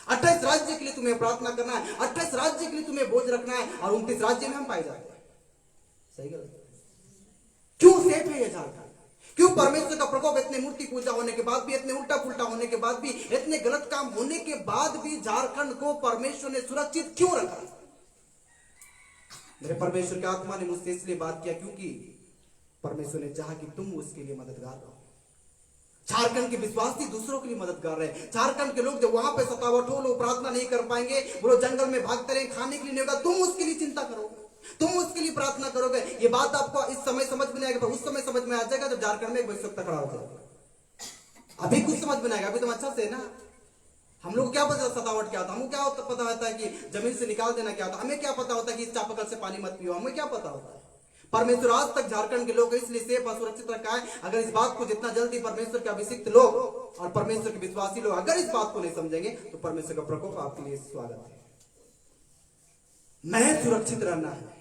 28 राज्य के लिए तुम्हें प्रार्थना करना है, 28 राज्य के लिए तुम्हें बोझ रखना है, और 29 राज्य में हम पाए जाते हैं। सही गलत? क्यों सेफ है ये झारखंड? क्यों परमेश्वर का प्रकोप इतने मूर्ति पूजा होने के बाद भी, इतने उल्टा पुल्टा होने के बाद भी, इतने गलत काम होने के बाद भी झारखंड को परमेश्वर ने सुरक्षित क्यों रखा? मेरे परमेश्वर की आत्मा ने मुझसे इसलिए बात किया क्योंकि परमेश्वर ने चाहा कि तुम उसके लिए मददगार रहो। झारखंड के विश्वासी दूसरों के लिए मददगार रहे। झारखंड के लोग जो वहां पे सतावट हो, लोग प्रार्थना नहीं कर पाएंगे, वो लोग जंगल में भागते रहे, खाने के लिए नहीं होगा, तुम उसके लिए चिंता करोगे, तुम उसके लिए प्रार्थना करोगे। ये बात आपको इस समय समझ में नहीं आएगा, पर उस समय समझ में आ जाएगा जब झारखंड में एक भविष्यवक्ता खड़ा हो जाएगा। अभी कुछ समझ में नहीं आएगा, अभी तुम अच्छा से ना, हम लोग क्या पता सतावट क्या होता है, हमको क्या पता होता है कि जमीन से निकाल देना क्या होता है, हमें क्या पता होता है कि इस चापाकल से पानी मत पियो, हमें क्या पता होता है? परमेश्वर आज तक झारखंड के लोग इसलिए सेफ और सुरक्षित रखा है। अगर इस बात को जितना जल्दी परमेश्वर के अभिषिक्त लोग और परमेश्वर के विश्वासी लोग अगर इस बात को नहीं समझेंगे तो परमेश्वर का प्रकोप आपके लिए स्वागत है। मैं सुरक्षित रहना है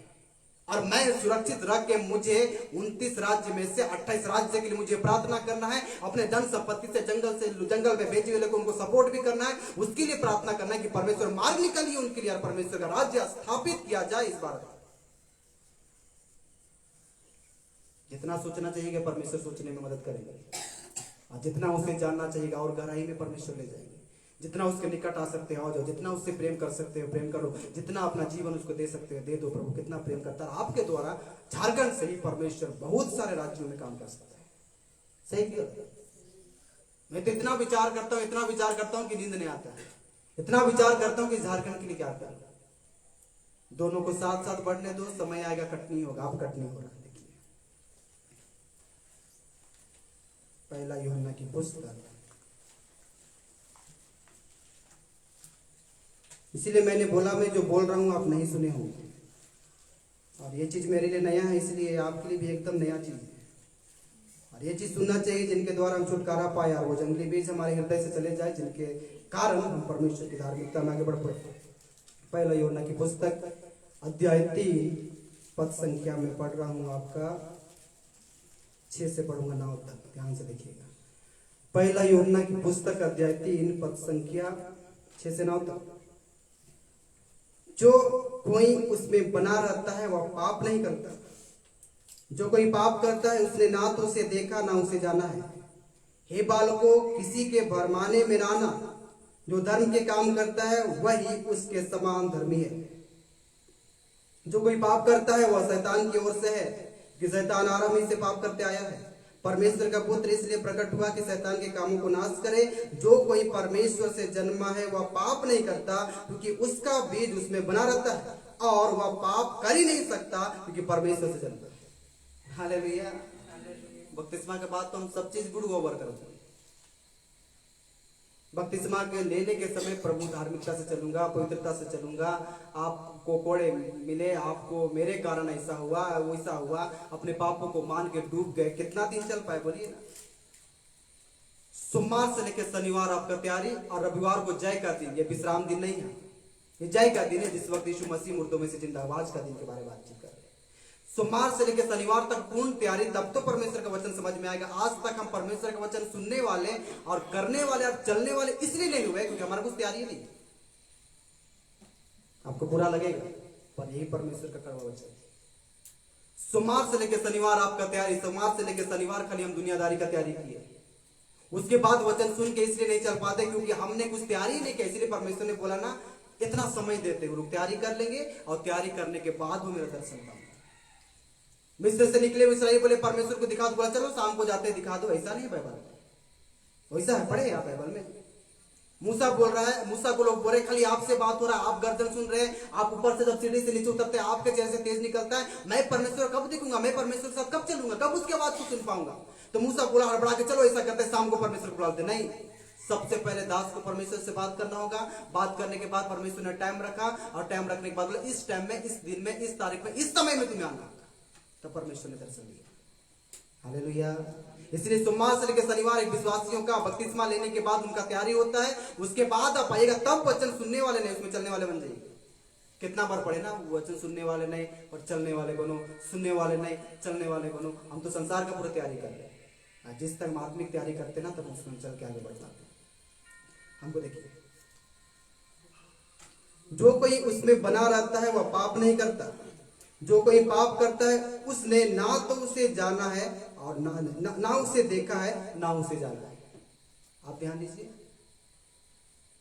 और मैं सुरक्षित रख के मुझे 29 राज्य में से 28 राज्य के लिए मुझे प्रार्थना करना है। अपने धन संपत्ति से जंगल में भेजे हुए लोगों को उनको सपोर्ट भी करना है, उसके लिए प्रार्थना करना है कि परमेश्वर मार्ग निकालिए उनके लिए और परमेश्वर का राज्य स्थापित किया जाए इस बार। जितना सोचना चाहिए परमेश्वर सोचने में मदद करेंगे, और जितना उसे जानना चाहिए और गहराई में परमेश्वर ले जाएंगे। जितना उसके निकट आ सकते हो जाओ, जितना उससे प्रेम कर सकते हो प्रेम करो, जितना अपना जीवन उसको दे सकते हो दे दो। प्रभु कितना प्रेम करता है। आपके द्वारा झारखंड से ही परमेश्वर बहुत सारे राज्यों में काम कर सकता है। सही क्यों? मैं तो इतना विचार करता हूँ, इतना विचार करता हूँ कि नींद नहीं आता है। इतना विचार करता हूँ कि झारखंड के लिए क्या करना। दोनों को साथ साथ बढ़ने दो, समय आएगा कटनी होगा। अब कटनी हो रहा है। देखिए पहला यूहन्ना की पुस्तक, इसीलिए मैंने बोला मैं जो बोल रहा हूं आप नहीं सुने होंगे, और ये चीज मेरे लिए नया है, इसलिए आपके लिए भी एकदम नया चीज है। और ये चीज सुनना चाहिए जिनके द्वारा हम छुटकारा पाए और वो जंगली बीज हमारे हृदय से चले जाए, जिनके कारण हम परमेश्वर की धार्मिकता में आगे बढ़ पाए। पहला यूहन्ना की पुस्तक अध्याय 3 पद संख्या में पढ़ रहा हूं, आपका 6 से पढ़ूंगा 9 तक, ध्यान से देखिएगा। पहला यूहन्ना की पुस्तक अध्याय 3 पद संख्या 6 से 9 तक। जो कोई उसमें बना रहता है वह पाप नहीं करता, जो कोई पाप करता है उसने ना तो उसे देखा ना उसे जाना है। हे बालकों, किसी के भरमाने में ना आना, जो धर्म के काम करता है वही उसके समान धर्मी है। जो कोई पाप करता है वह शैतान की ओर से है, कि शैतान आरंभ ही से पाप करते आया है। परमेश्वर का पुत्र इसलिए प्रकट हुआ कि शैतान के कामों को नाश करे। जो कोई परमेश्वर से जन्मा है वह पाप नहीं करता, क्योंकि उसका बीज उसमें बना रहता है, और वह पाप कर ही नहीं सकता क्योंकि परमेश्वर से जन्मा है। हालेलुया। बपतिस्मा के बाद तो हम सब चीज गुड ओवर करेंगे। बपतिस्मा के लेने के समय प्रभु धार्मिकता से चलूंगा, पवित्रता से चलूंगा, आपको कोड़े मिले, आपको मेरे कारण ऐसा हुआ वैसा हुआ, अपने पापों को मान के डूब गए। कितना दिन चल पाए बोलिए ना। सोमवार से लेकर शनिवार आपका तैयारी, और रविवार को जय का दिन। ये विश्राम दिन नहीं है, ये जय का दिन है, जिस वक्त यीशु मसीह मुर्दों में से जिंदा। आज का दिन के बारे में बातचीत कर रहे हैं। सोमवार से लेकर शनिवार तक पूर्ण तैयारी, तब तो परमेश्वर का वचन समझ में आएगा। आज तक हम परमेश्वर का वचन सुनने वाले और करने वाले और चलने वाले इसलिए नहीं हुए क्योंकि हमारा कुछ तैयारी नहीं। आपको बुरा लगेगा पर यही परमेश्वर का कड़वा वचन। सोमवार से लेकर शनिवार आपका तैयारी, सोमवार से लेकर शनिवार खाली हम दुनियादारी का तैयारी किए, उसके बाद वचन सुन के इसलिए नहीं चल पाते क्योंकि हमने कुछ तैयारी नहीं की। इसलिए परमेश्वर ने बोला ना, इतना समय देते हुए लोग तैयारी कर लेंगे और तैयारी करने के बाद वो मेरा दर्शन पाऊंगा। मिस्र से निकले इसराइल बोले परमेश्वर को दिखा दो, बोला चलो शाम को जाते दिखा दो। ऐसा नहीं है बाइबल में, वैसा है पढ़े आप बाइबल में। मूसा बोल रहा है, मूसा को लोग बोल रहे खाली आपसे बात हो रहा है, आप गर्दन सुन रहे हैं, आप ऊपर से जब सीढ़ी से नीचे उतरते हैं आपके चेहरे से तेज निकलता है, मैं परमेश्वर कब दिखूंगा, मैं परमेश्वर के साथ कब चलूंगा, कब उसके बाद को सुन पाऊंगा। तो मूसा बोला हड़बड़ा के चलो ऐसा करते हैं, शाम को परमेश्वर को बुलाते। नहीं, सबसे पहले दास को परमेश्वर से बात करना होगा। बात करने के बाद परमेश्वर ने टाइम रखा और टाइम रखने के बाद बोला इस टाइम में, इस दिन में, इस तारीख में, इस समय में तुम्हें आना। तो परमेश्वर ने दर्शन दिया। हालेलुया। इसलिए सोमवार से लेकर शनिवार एक विश्वासियों का बपतिस्मा लेने के बाद उनका तैयारी होता है। उसके बाद आप आइएगा तब वचन सुनने वाले नहीं, उसमें चलने वाले बन जाइए। कितना बार पढ़े ना, वचन सुनने वाले नहीं और चलने वाले बनो, सुनने वाले नहीं चलने वाले बनो। हम तो संसार का पूरा तैयारी कर रहे हैं। जिस तक आत्मिक तैयारी करते ना तब उसमें चल के आगे बढ़ जाते हैं। हमको देखिए, जो कोई उसमें बना रहता है वह पाप नहीं करता। जो कोई पाप करता है उसने ना तो उसे जाना है और ना उसे देखा है, ना उसे जाना है। आप ध्यान दीजिए,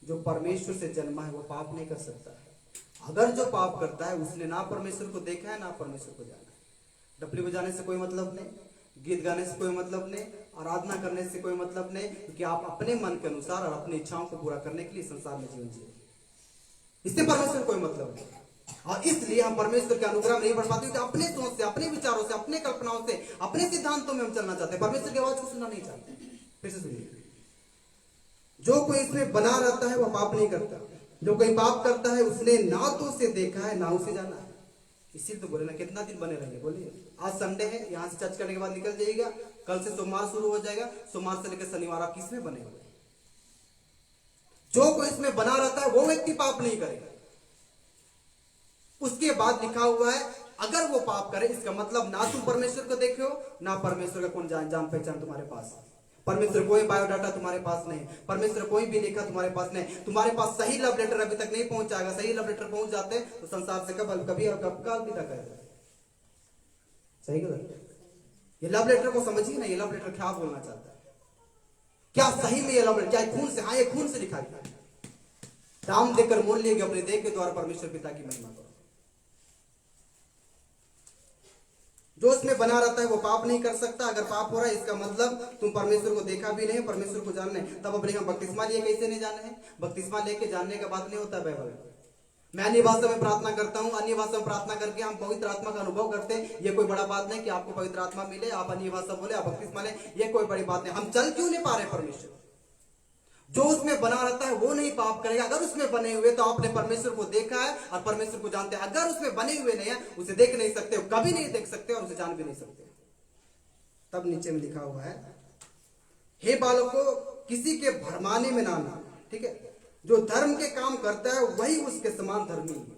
जो परमेश्वर से जन्मा है वो पाप नहीं कर सकता है। अगर जो पाप करता है उसने ना परमेश्वर को देखा है, ना परमेश्वर को जाना है। डपली बजाने से कोई मतलब नहीं, गीत गाने से कोई मतलब नहीं, आराधना करने से कोई मतलब नहीं, क्योंकि आप अपने मन के अनुसार और अपनी इच्छाओं को पूरा करने के लिए संसार में जीवन जिए। इससे परमेश्वर कोई मतलब नहीं। और इसलिए हम परमेश्वर के अनुग्रह में नहीं बढ़ पाते क्योंकि अपने सोच से, अपने विचारों से, अपने कल्पनाओं से, अपने सिद्धांतों में हम चलना चाहते हैं, परमेश्वर की आवाज को सुनना नहीं चाहते। फिर से सुनिए, जो कोई इसमें बना रहता है वह पाप नहीं करता। जो कोई पाप करता है उसने ना तो उसे देखा है, ना उसे जाना है। इसीलिए तो बोले ना, कितना दिन बने रहेंगे बोलिए। आज संडे है, यहाँ से चर्च करने के बाद निकल जाइएगा, कल से सोमवार शुरू हो जाएगा, सोमवार से लेकर शनिवार आप किसमें बने हुए। जो कोई इसमें बना रहता है वो व्यक्ति पाप नहीं करेगा। उसके बाद लिखा हुआ है अगर वो पाप करे, इसका मतलब ना तुम परमेश्वर को देखे हो, ना परमेश्वर का कौन जान पहचान तुम्हारे पास। परमेश्वर कोई बायोडाटा तुम्हारे पास नहीं, परमेश्वर कोई भी लेखा तुम्हारे पास नहीं, तुम्हारे पास सही लव लेटर अभी तक नहीं पहुंचाएगा। सही लव लेटर पहुंच जाते तो संसार से कभी और कब का अलविदा कर। सही गलत, ये लव लेटर को समझिए ना, ये लव लेटर क्या बोलना चाहता है, क्या सही में ये लव लेटर, क्या खून से, हाँ ये खून से लिखा गया, दाम देकर मोल लिए अपने देह के द्वारा परमेश्वर पिता की महिमा करो। जो उसमें बना रहता है वो पाप नहीं कर सकता। अगर पाप हो रहा है इसका मतलब तुम परमेश्वर को देखा भी नहीं, परमेश्वर को जानना है। तब अपने हम बपतिस्मा लिए कैसे नहीं जाने हैं? बपतिस्मा लेके जानने का बात नहीं होता बाइबल में। मैं अन्य भाषा में प्रार्थना करता हूँ, अन्य भाषा में प्रार्थना करके हम पवित्र आत्मा का अनुभव करते हैं। ये कोई बड़ा बात नहीं कि आपको पवित्र आत्मा मिले, आप अन्य भाषा बोले, आप बपतिस्मा ले, ये कोई बड़ी बात नहीं। हम चल क्यों नहीं पा रहे परमेश्वर? जो उसमें बना रहता है वो नहीं पाप करेगा। अगर उसमें बने हुए तो आपने परमेश्वर को देखा है और परमेश्वर को जानते हैं। अगर उसमें बने हुए नहीं है, उसे देख नहीं सकते, कभी नहीं देख सकते और उसे जान भी नहीं सकते। तब नीचे में लिखा हुआ है, हे बालकों किसी के भरमाने में ना आना। ठीक है, जो धर्म के काम करता है वही उसके समान धर्मी है।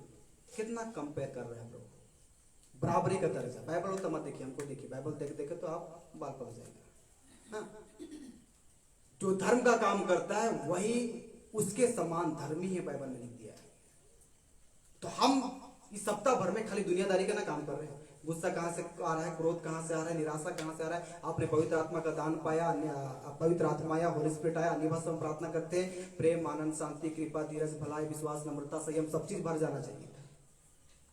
कितना कंपेयर कर रहे हैं हम लोग, बराबरी का दर्जा। बाइबल तो मत देखिए, हमको देखिए, बाइबल देख देखे तो आप बाल पक जाएगा। हाँ, जो धर्म का काम करता है वही उसके समान धर्मी है, बाइबल में लिख दिया है। तो हम इस सप्ताह भर में खाली दुनियादारी का ना काम कर रहे हैं। गुस्सा कहां से आ रहा है, क्रोध कहां से आ रहा है, निराशा कहां से आ रहा है। आपने पवित्र आत्मा का दान पाया, पवित्र आत्मा आया, होली स्पिरिट आया, अन्य भाषा में प्रार्थना करते हैं। प्रेम, आनंद, शांति, कृपा, धीरज, भलाई, विश्वास, नम्रता, संयम, सब चीज भर जाना चाहिए।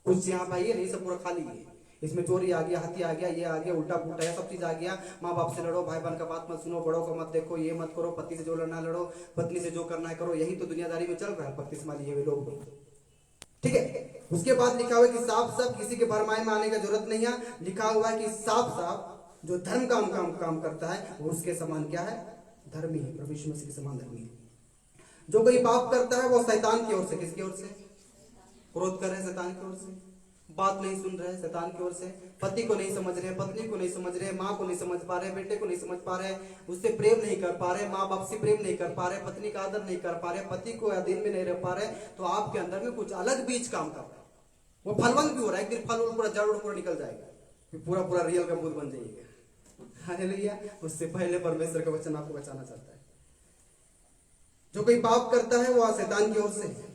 कुछ यहाँ पाइए नहीं, सब पूरा खाली है। इसमें चोरी आ गया, हत्या आ गया, ये आ गया, उल्टा पुल्टा है, सब चीज आ गया। माँ बाप से लड़ो, भाई बहन का बात मत सुनो, बड़ों को मत देखो, ये मत करो, पति से जो लड़ना लड़ो, पत्नी से जो करना है करो। यही तो दुनियादारी में चल रहा है बपतिस्मा लिए हुए लोग। ठीक है, उसके बाद लिखा हुआ है कि साफ साफ किसी के भरमाए में आने का जरूरत नहीं है। लिखा हुआ है कि साफ साफ जो धर्म का काम करता है वो उसके समान क्या है? धर्मी है, प्रभु यीशु मसीह के समान धर्मी है। जो कोई पाप करता है वो शैतान की ओर से, किसकी ओर से? क्रोध कर रहे हैं शैतान की ओर से, बात नहीं सुन रहे शैतान की ओर से, पति को नहीं समझ रहे, पत्नी को नहीं समझ रहे, माँ को नहीं समझ पा रहे, बेटे को नहीं समझ पा रहे, उससे प्रेम नहीं कर पा रहे, माँ बाप से प्रेम नहीं कर पा रहे, पत्नी का आदर नहीं कर पा रहे, पति को अधीन में नहीं रह पा रहे, तो आपके अंदर में कुछ अलग बीज काम कर रहा है। वो फलवंत भी हो रहा है, एक दिन फल पूरा जड़ पूरा निकल जाएगा। कि पूरा पूरा रियल का भूत बन जाइएगा। हालेलुया। उससे पहले परमेश्वर का वचन आपको बचाना चाहता है। जो कोई पाप करता है वो शैतान की ओर से है,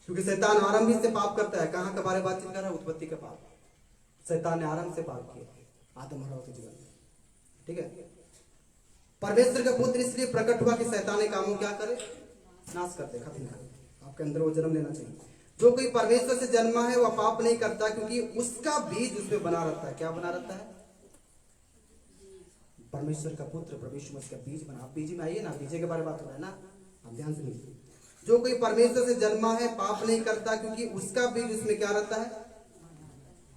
क्योंकि शैतान आरंभ ही से पाप करता है। कहाँ का बारे बातचीत कर रहा है? उत्पत्ति का पाप। शैतान ने आरंभ से पाप किया आदम और हव्वा के जीवन में। ठीक है। परमेश्वर का पुत्र इसलिए प्रकट हुआ कि शैतानी कामों क्या करे? नाश कर दे, खत्म कर दे। आपके अंदर वो जन्म लेना चाहिए। जो कोई परमेश्वर से जन्मा है वह पाप नहीं करता, क्योंकि उसका बीज उसमें बना रहता है। क्या बना रहता है? परमेश्वर का पुत्र प्रभु यीशु मसीह का बीज बना। आप बीज में आइए ना, बीजे के बारे में बात हो रहा है ना, आप ध्यान से लीजिए। जो कोई परमेश्वर से जन्मा है पाप नहीं करता, क्योंकि उसका बीज उसमें क्या रहता है?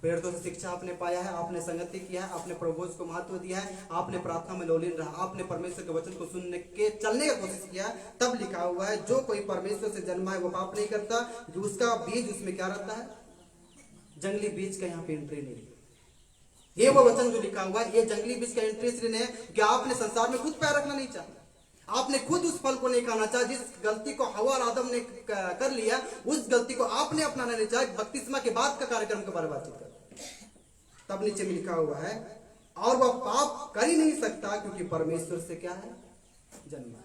पेड़ तो शिक्षा आपने पाया है, आपने संगति किया है, आपने प्रभु को महत्व दिया है, आपने प्रार्थना में लोलीन रहा, आपने परमेश्वर के वचन को सुनने के चलने का कोशिश किया। तब लिखा हुआ है जो कोई परमेश्वर से जन्मा है वो पाप नहीं करता, जो उसका बीज उसमें क्या रहता है? जंगली बीज का यहाँ पे एंट्री नहीं है। ये वो वचन जो लिखा हुआ है, ये जंगली बीज का एंट्री इसलिए नहीं है कि आपने संसार में खुद पैर रखना नहीं चाहा, आपने खुद उस फल को नहीं खाना चाहा। जिस गलती को हव्वा और आदम ने कर लिया, उस गलती को आपने अपनाना नहीं चाहा। बपतिस्मा के बाद का कार्यक्रम के बारे में बातचीत कर, तब नीचे में लिखा हुआ है और वह पाप कर ही नहीं सकता, क्योंकि परमेश्वर से क्या है? जन्म है।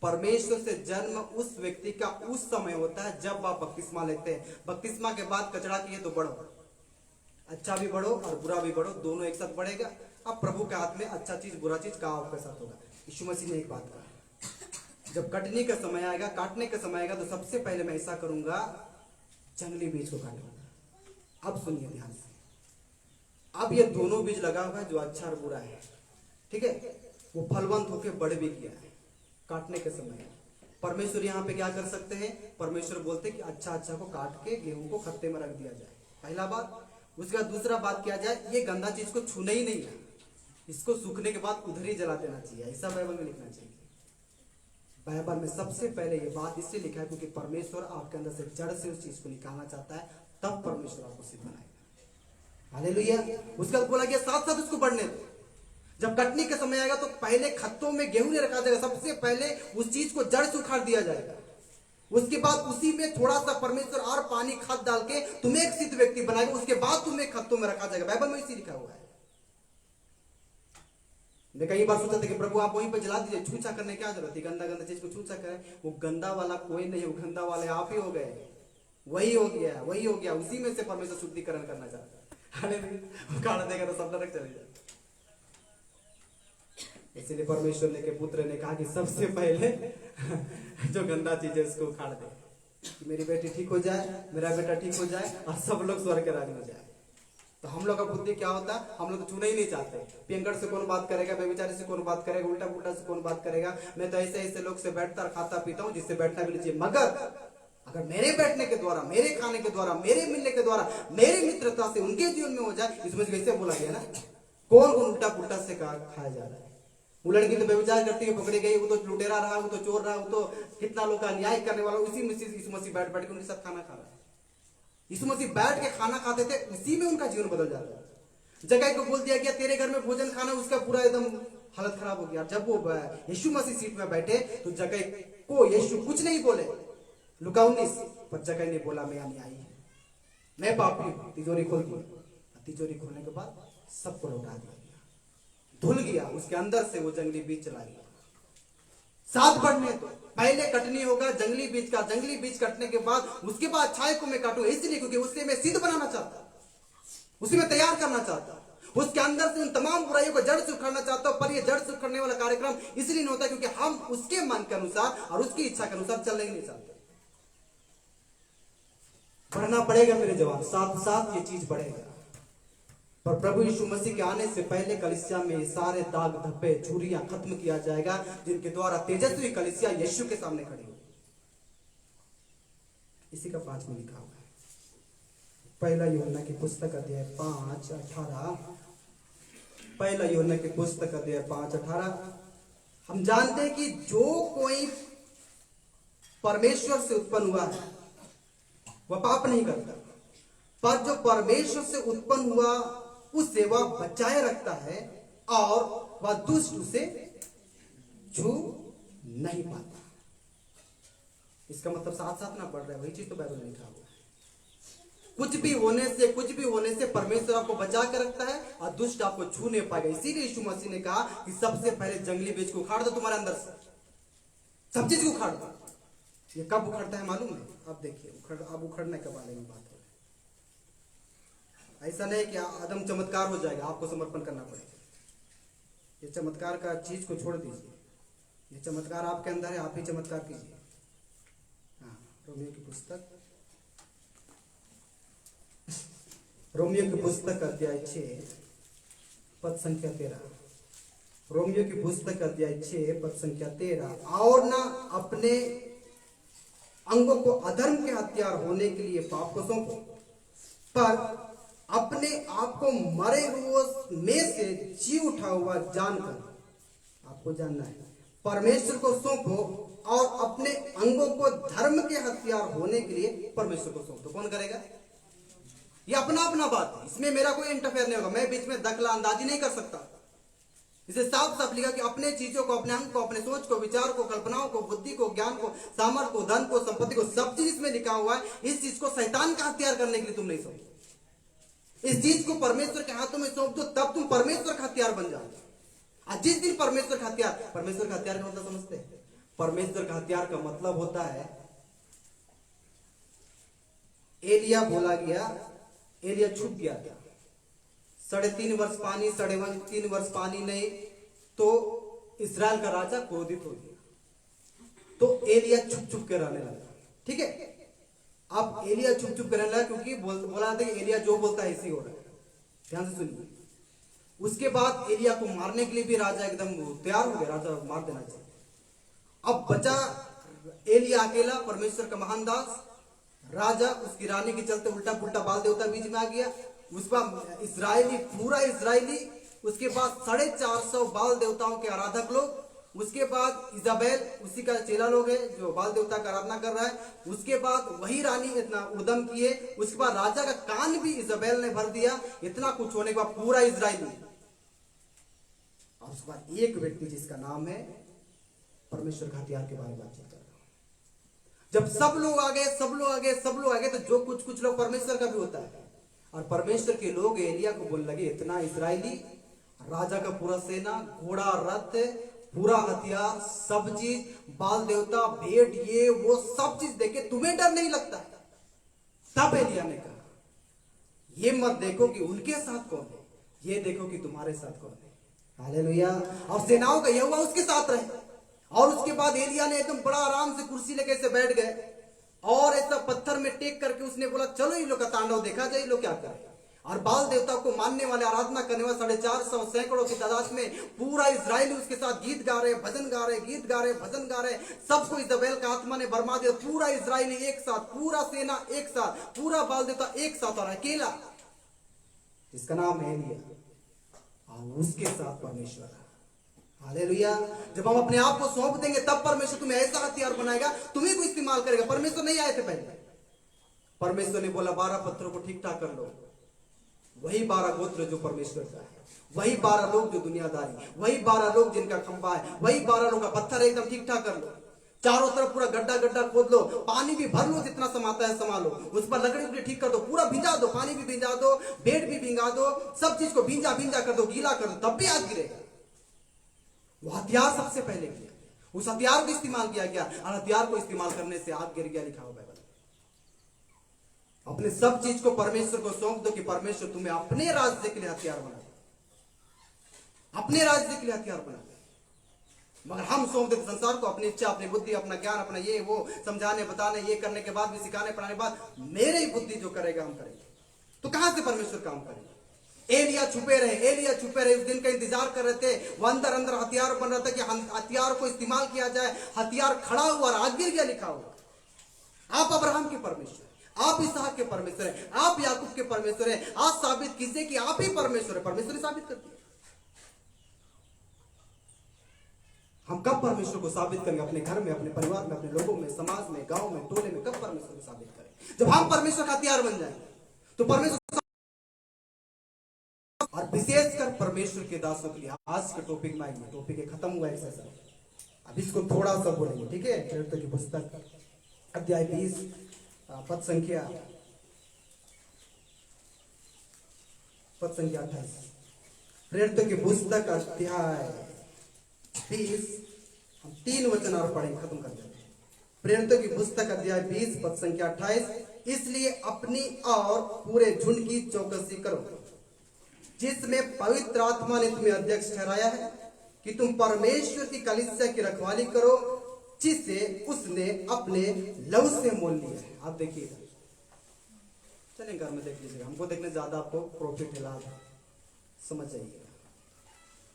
परमेश्वर से जन्म उस व्यक्ति का उस समय होता है जब आप बपतिस्मा लेते हैं। बपतिस्मा के बाद कचरा किए तो बढ़ो, अच्छा भी बढ़ो और बुरा भी बढ़ो, दोनों एक साथ बढ़ेगा। अब प्रभु के हाथ में अच्छा चीज बुरा चीज का आपके साथ होगा। यीशु मसीह ने एक बात कहा, जब कटने का समय आएगा, काटने का समय आएगा, तो सबसे पहले मैं ऐसा करूंगा, जंगली बीज को काटूंगा। अब सुनिए ध्यान से। अब ये दोनों बीज लगा हुआ है जो अच्छा और बुरा है, ठीक है, वो फलवंत होकर बढ़ भी गया है। काटने के समय परमेश्वर यहाँ पे क्या कर सकते हैं? परमेश्वर बोलते हैं कि अच्छा अच्छा को काट के गेहूं को खत्ते में रख दिया जाए, पहला बात। उसके बाद दूसरा बात किया जाए, ये गंदा चीज को छूना ही नहीं है, इसको सूखने के बाद उधर ही जला देना चाहिए। ऐसा बाइबल में लिखना चाहिए। बाइबल में सबसे पहले ये बात इसलिए लिखा है क्योंकि परमेश्वर आपके अंदर से जड़ से उस चीज को निकालना चाहता है, तब परमेश्वर आपको सिद्ध बनाएगा। हालेलुया। उसके बाद बोला गया साथ साथ उसको बढ़ने दो। जब कटने का समय आएगा तो पहले खत्तों में गेहूं नहीं रखा जाएगा, सबसे पहले उस चीज को जड़ से उखाड़ दिया जाएगा। उसके बाद उसी में थोड़ा सा परमेश्वर और पानी खाद डाल के तुम्हें एक सिद्ध व्यक्ति बनाएगा, उसके बाद तुम्हें खत्तों में रखा जाएगा। बाइबल में इसी लिखा हुआ है। मैं कई बार सोचा था कि प्रभु आप वहीं पर जला दीजिए, छूछा करने क्या जरूरत है? गंदा गंदा चीज को छूछा करें। वो गंदा वाला कोई नहीं, वो गंदा वाले आप ही हो गए। वही हो गया, वही हो गया। उसी में से परमेश्वर शुद्धिकरण करना चाहता है। अरे काट देगा तो सब नरक चले जाए। इसलिए परमेश्वर ने के पुत्र ने कहा कि सबसे पहले जो गंदा चीज है उसको उखाड़ दे, कि मेरी बेटी ठीक हो जाए, मेरा बेटा ठीक हो जाए और सब लोग स्वर्ग के राज में जाए। तो हम लोग का बुद्धि क्या होता है? हम लोग तो छूना ही नहीं चाहते। पियंगड़ से कौन बात करेगा, बेविचारी से कौन बात करेगा, उल्टा पुल्टा से कौन बात करेगा। मैं तो ऐसे ऐसे लोग से बैठता और खाता पीता हूँ जिससे बैठना भी नहीं चाहिए। मगर अगर मेरे बैठने के द्वारा, मेरे खाने के द्वारा, मेरे मिलने के द्वारा, मेरे मित्रता से उनके जीवन में हो जाए, इसमें कैसे बोला गया ना, कौन कौन उल्टा पुल्टा से खाया जा रहा है। वो लड़की तो व्यभिचार करती है, पकड़ी गई, वो तो लुटेरा रहा, वो तो चोर रहा, वो तो कितना लोग का अन्याय करने वाला, उसी में यीशु मसीह बैठ बैठ के उनके साथ खाना खा रहा है। यीशु मसीह बैठ के खाना खाते थे, उसी में उनका जीवन बदल जाता है। जगह को बोल दिया गया तेरे घर में भोजन खाना, उसका पूरा एकदम हालत खराब हो गया। जब वो यीशु मसीह सीट में बैठे तो जगह को यीशु कुछ नहीं बोले, लुका 19, पर जगह ने बोला मैं अन्यायी है, मैं पापी हूं। तिजोरी खोल दी, तिजोरी खोलने के बाद सबको लौटा दिया, धुल गया। उसके अंदर से वो जंगली बीज चला गया। साथ बढ़ने तो पहले कटनी होगा जंगली बीज का, जंगली बीज कटने के बाद उसके बाद छाए को मैं काटूं, इसलिए क्योंकि उससे मैं सिद्ध बनाना चाहता, उसी में तैयार करना चाहता, उसके अंदर से उन तमाम बुराइयों को जड़ से उखाड़ना चाहता हूं। पर ये जड़ से उखाड़ने वाला कार्यक्रम इसलिए नहीं होता क्योंकि हम उसके मन के अनुसार और उसकी इच्छा के अनुसार चलने ही नहीं चाहते। बढ़ना पड़ेगा मेरे जवान, साथ साथ ये चीज बढ़ेगा। पर प्रभु यीशु मसीह के आने से पहले कलीसिया में सारे दाग धब्बे झुर्रियां खत्म किया जाएगा, जिनके द्वारा तेजस्वी कलीसिया यीशु के सामने खड़ी होगी। इसी का 5 में लिखा हुआ है, पहला यूहन्ना की पुस्तक अध्याय 5:18। पहला यूहन्ना की पुस्तक अध्याय 5:18। हम जानते हैं कि जो कोई परमेश्वर से उत्पन्न हुआ है वह पाप नहीं करता, पर जो परमेश्वर से उत्पन्न हुआ उसे वह बचाए रखता है और वह दुष्ट उसे छू नहीं पाता। इसका मतलब साथ साथ ना पढ़ रहा है, वही चीज तो बाइबल में लिखा हुआ है। कुछ भी होने से परमेश्वर आपको बचा कर रखता है और दुष्ट आपको छू नहीं पाएगा। इसीलिए यीशु मसीह ने कहा कि सबसे पहले जंगली बीज को उखाड़ दो तुम्हारे अंदर से, सब चीज को उखाड़ दो। ये कब उखड़ता है मालूम है? अब देखिए अब उखड़ने के बारे में बात हो रही है। ऐसा नहीं कि आदम चमत्कार हो जाएगा, आपको समर्पण करना पड़ेगा। ये चमत्कार का चीज को छोड़ दीजिए, ये चमत्कार आपके अंदर है, आप ही चमत्कार कीजिए। हाँ, रोमियो की पुस्तक अध्याय 6 पद संख्या 13। रोमियो की पुस्तक अध्याय 6 पद संख्या 13। और ना अपने अंगों को अधर्म के हथियार होने के लिए पाप को सौंपो, पर अपने आप को मरे हुए में से जी उठा हुआ जानकर, आपको जानना है, परमेश्वर को सौंपो और अपने अंगों को धर्म के हथियार होने के लिए परमेश्वर को सौंपो। कौन करेगा? ये अपना अपना बात है, इसमें मेरा कोई इंटरफेयर नहीं होगा, मैं बीच में दखल अंदाजी नहीं कर सकता। इसे साफ साफ लिखा कि अपने चीजों को, अपने अंग को, अपने सोच को, विचार को, कल्पनाओं को, बुद्धि को, ज्ञान को, सामर्थ्य को, धन को, संपत्ति को, सब चीज इसमें लिखा हुआ है। इस चीज को शैतान का हथियार करने के लिए तुम नहीं सौंपो। इस चीज को परमेश्वर के हाथों में सौंप दो, तब तुम परमेश्वर का हथियार बन जाओगे। आज जिस दिन परमेश्वर का हथियार का मतलब समझते हैं? परमेश्वर का हथियार का मतलब होता है, एलिया बोला गया, एलिया छुप गया था 3.5 वर्ष पानी, 3.5 वर्ष पानी नहीं, तो इस्राएल का राजा क्रोधित हो गया, तो एलिया छुप छुप के रहने लगा। ठीक है, अब एलिया छुप छुप के रहने लगा क्योंकि बोला था कि एलिया जो बोलता है इसी हो रहा है। ध्यान से सुनिए। उसके बाद एलिया को मारने के लिए भी राजा एकदम तैयार हो गया, राजा मार देना चाहिए। अब बचा एलिया अकेला, परमेश्वर का महान दास राजा। उसकी रानी के चलते उल्टा पुल्टा बाल देवता बीच में आ गया। उसका पूरा इजरायली, उसके बाद 450 बाल देवताओं के आराधक लोग, उसके बाद इजाबेल उसी का चेला लोग है जो बाल देवता का आराधना कर रहा है। उसके बाद वही रानी इतना उद्यम किए, उसके बाद राजा का कान भी इजाबेल ने भर दिया। इतना कुछ होने के बाद पूरा इजरायली, और उसके बाद एक व्यक्ति जिसका नाम है परमेश्वर का हथियार के बारे में बातचीत कर रहा हूं। जब सब लोग आ गए तो जो कुछ लोग परमेश्वर का भी होता है, और परमेश्वर के लोग एलिया को बोलने लगे, इतना इजरायली, राजा का पूरा सेना, घोड़ा, रथ, पूरा हथियार, सब चीज, बाल देवता, भेंट, ये वो सब चीज देखे तुम्हें डर नहीं लगता? तब एलिया ने कहा, ये मत देखो कि उनके साथ कौन है, ये देखो कि तुम्हारे साथ कौन है। हालेलुया। और सेनाओं का यहोवा उसके साथ रहे। और उसके बाद एलिया ने एकदम बड़ा आराम से कुर्सी लेके से बैठ गए और ऐसा पत्थर में टेक करके उसने बोला, चलो इन लोग का तांडव देखा जाए, ये लोग क्या करें। और बाल देवता को मानने वाले, आराधना करने वाले 450 सैकड़ों की तादाद में पूरा इजराइल उसके साथ गीत गा रहे, भजन गा रहे। सबको इजबेल का आत्मा ने बरमा दिया। पूरा इजराइली एक साथ, पूरा सेना एक साथ, पूरा बाल देवता एक साथ, और अकेला जिसका नाम है एलिया, और उसके साथ परमेश्वर। हालेलुया। जब हम अपने आप को सौंप देंगे तब परमेश्वर तुम्हें ऐसा हथियार बनाएगा, तुम्हें को इस्तेमाल करेगा। परमेश्वर नहीं आए थे पहले। परमेश्वर ने बोला 12 पत्थरों को ठीक ठाक कर लो। वही 12 गोत्र जो परमेश्वर का है, वही 12 लोग जो दुनियादारी, वही 12 लोग जिनका खंबा है, वही 12 लोग का पत्थर एकदम ठीक ठाक कर लो। चारों तरफ पूरा गड्ढा खोद लो, पानी भी भर लो, जितना समाता है समा लो। उस पर लकड़ी भी ठीक कर दो, पूरा भिंजा दो, पानी भी भिंजा दो, बेड भी भिंगा दो, सब चीज को भिंजा कर दो, गीला कर दो, तब भी आग गिरेगा। वो हथियार सबसे पहले किया, उस हथियार को इस्तेमाल किया गया, और हथियार को इस्तेमाल करने से आग गिर गया, लिखा हुआ बाइबल। अपने सब चीज को परमेश्वर को सौंप दो कि परमेश्वर तुम्हें अपने राज्य के लिए हथियार बना दे, अपने राज्य के लिए हथियार बना दे। मगर हम सौंप देते संसार को, अपनी इच्छा, अपनी बुद्धि, अपना ज्ञान, अपना ये वो समझाने बताने, ये करने के बाद भी, सिखाने पढ़ाने के बाद मेरे ही बुद्धि जो करेगा हम करेंगे, तो कहां से परमेश्वर काम करेगा। एलिया छुपे रहे, उस दिन का इंतजार कर रहे थे। वो अंदर हथियार बन रहा था कि हथियार को इस्तेमाल किया जाए। हथियार खड़ा हुआ और आग गिर गया, लिखा हुआ। आप अब्राहम के परमेश्वर, आप इसहाक के परमेश्वर है, आप याकूब के परमेश्वर है। आज साबित कीजिए कि आप ही परमेश्वर है। परमेश्वर ने साबित कर दिया। हम कब परमेश्वर को साबित करेंगे? अपने घर में, अपने परिवार में, अपने लोगों में, समाज में, गांव में, टोले में। कब परमेश्वर को साबित करें? जब हम परमेश्वर का हथियार बन जाएंगे तो परमेश्वर। और विशेषकर परमेश्वर के दासों के लिए आज के टॉपिक में आएंगे। टॉपिक खत्म हुआ है सर, अब इसको थोड़ा सा बोलेंगे, ठीक है। प्रेरितों की पुस्तक अध्याय 20 पद संख्या पद संख्या 28। प्रेरितों की पुस्तक अध्याय 20, हम 3 वचन और पढ़ेंगे, खत्म कर देंगे। प्रेरितों की पुस्तक अध्याय 20 पद संख्या 28। इसलिए अपनी और पूरे झुंड की चौकसी करो, जिसमें पवित्र आत्मा ने तुम्हें अध्यक्ष ठहराया है, कि तुम परमेश्वर की कलीसिया की रखवाली करो, जिसे उसने अपने लहू से मोल लिया है। आप देखिएगा, चलें घर में देख लीजिएगा, हमको देखने ज्यादा आपको प्रॉफिट है, लाभ है, समझ जाइएगा।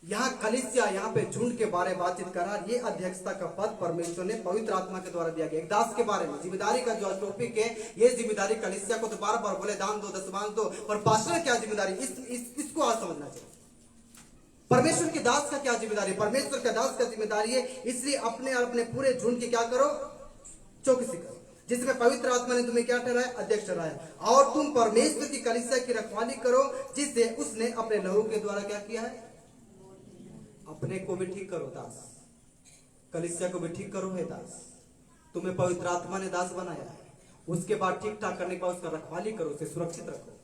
यहाँ कलीसिया, यहाँ पे झुंड के बारे में बातचीत करा। ये अध्यक्षता का पद परमेश्वर ने पवित्र आत्मा के द्वारा दिया गया। एक दास के बारे में जिम्मेदारी का जो टॉपिक है, ये जिम्मेदारी कलीसिया को तो बार बार बोले दान दो, दशमांश दो, पर पास्टर क्या जिम्मेदारी, इसको आज समझना चाहिए। परमेश्वर के दास का क्या जिम्मेदारी, परमेश्वर का दास का जिम्मेदारी है, इसलिए अपने और अपने पूरे झुंड की क्या करो, चौकसी करो, जिसमें पवित्र आत्मा ने तुम्हें क्या ठहराया, अध्यक्ष ठहराया। और तुम परमेश्वर की कलीसिया की रखवाली करो, जिसे उसने अपने लहू के द्वारा क्या किया है। अपने को भी ठीक करो दास, कलीसिया को भी ठीक करो है दास। तुम्हें पवित्र आत्मा ने दास बनाया है, उसके बाद ठीक ठाक करने के बाद उसका रखवाली करो, उसे सुरक्षित रखो।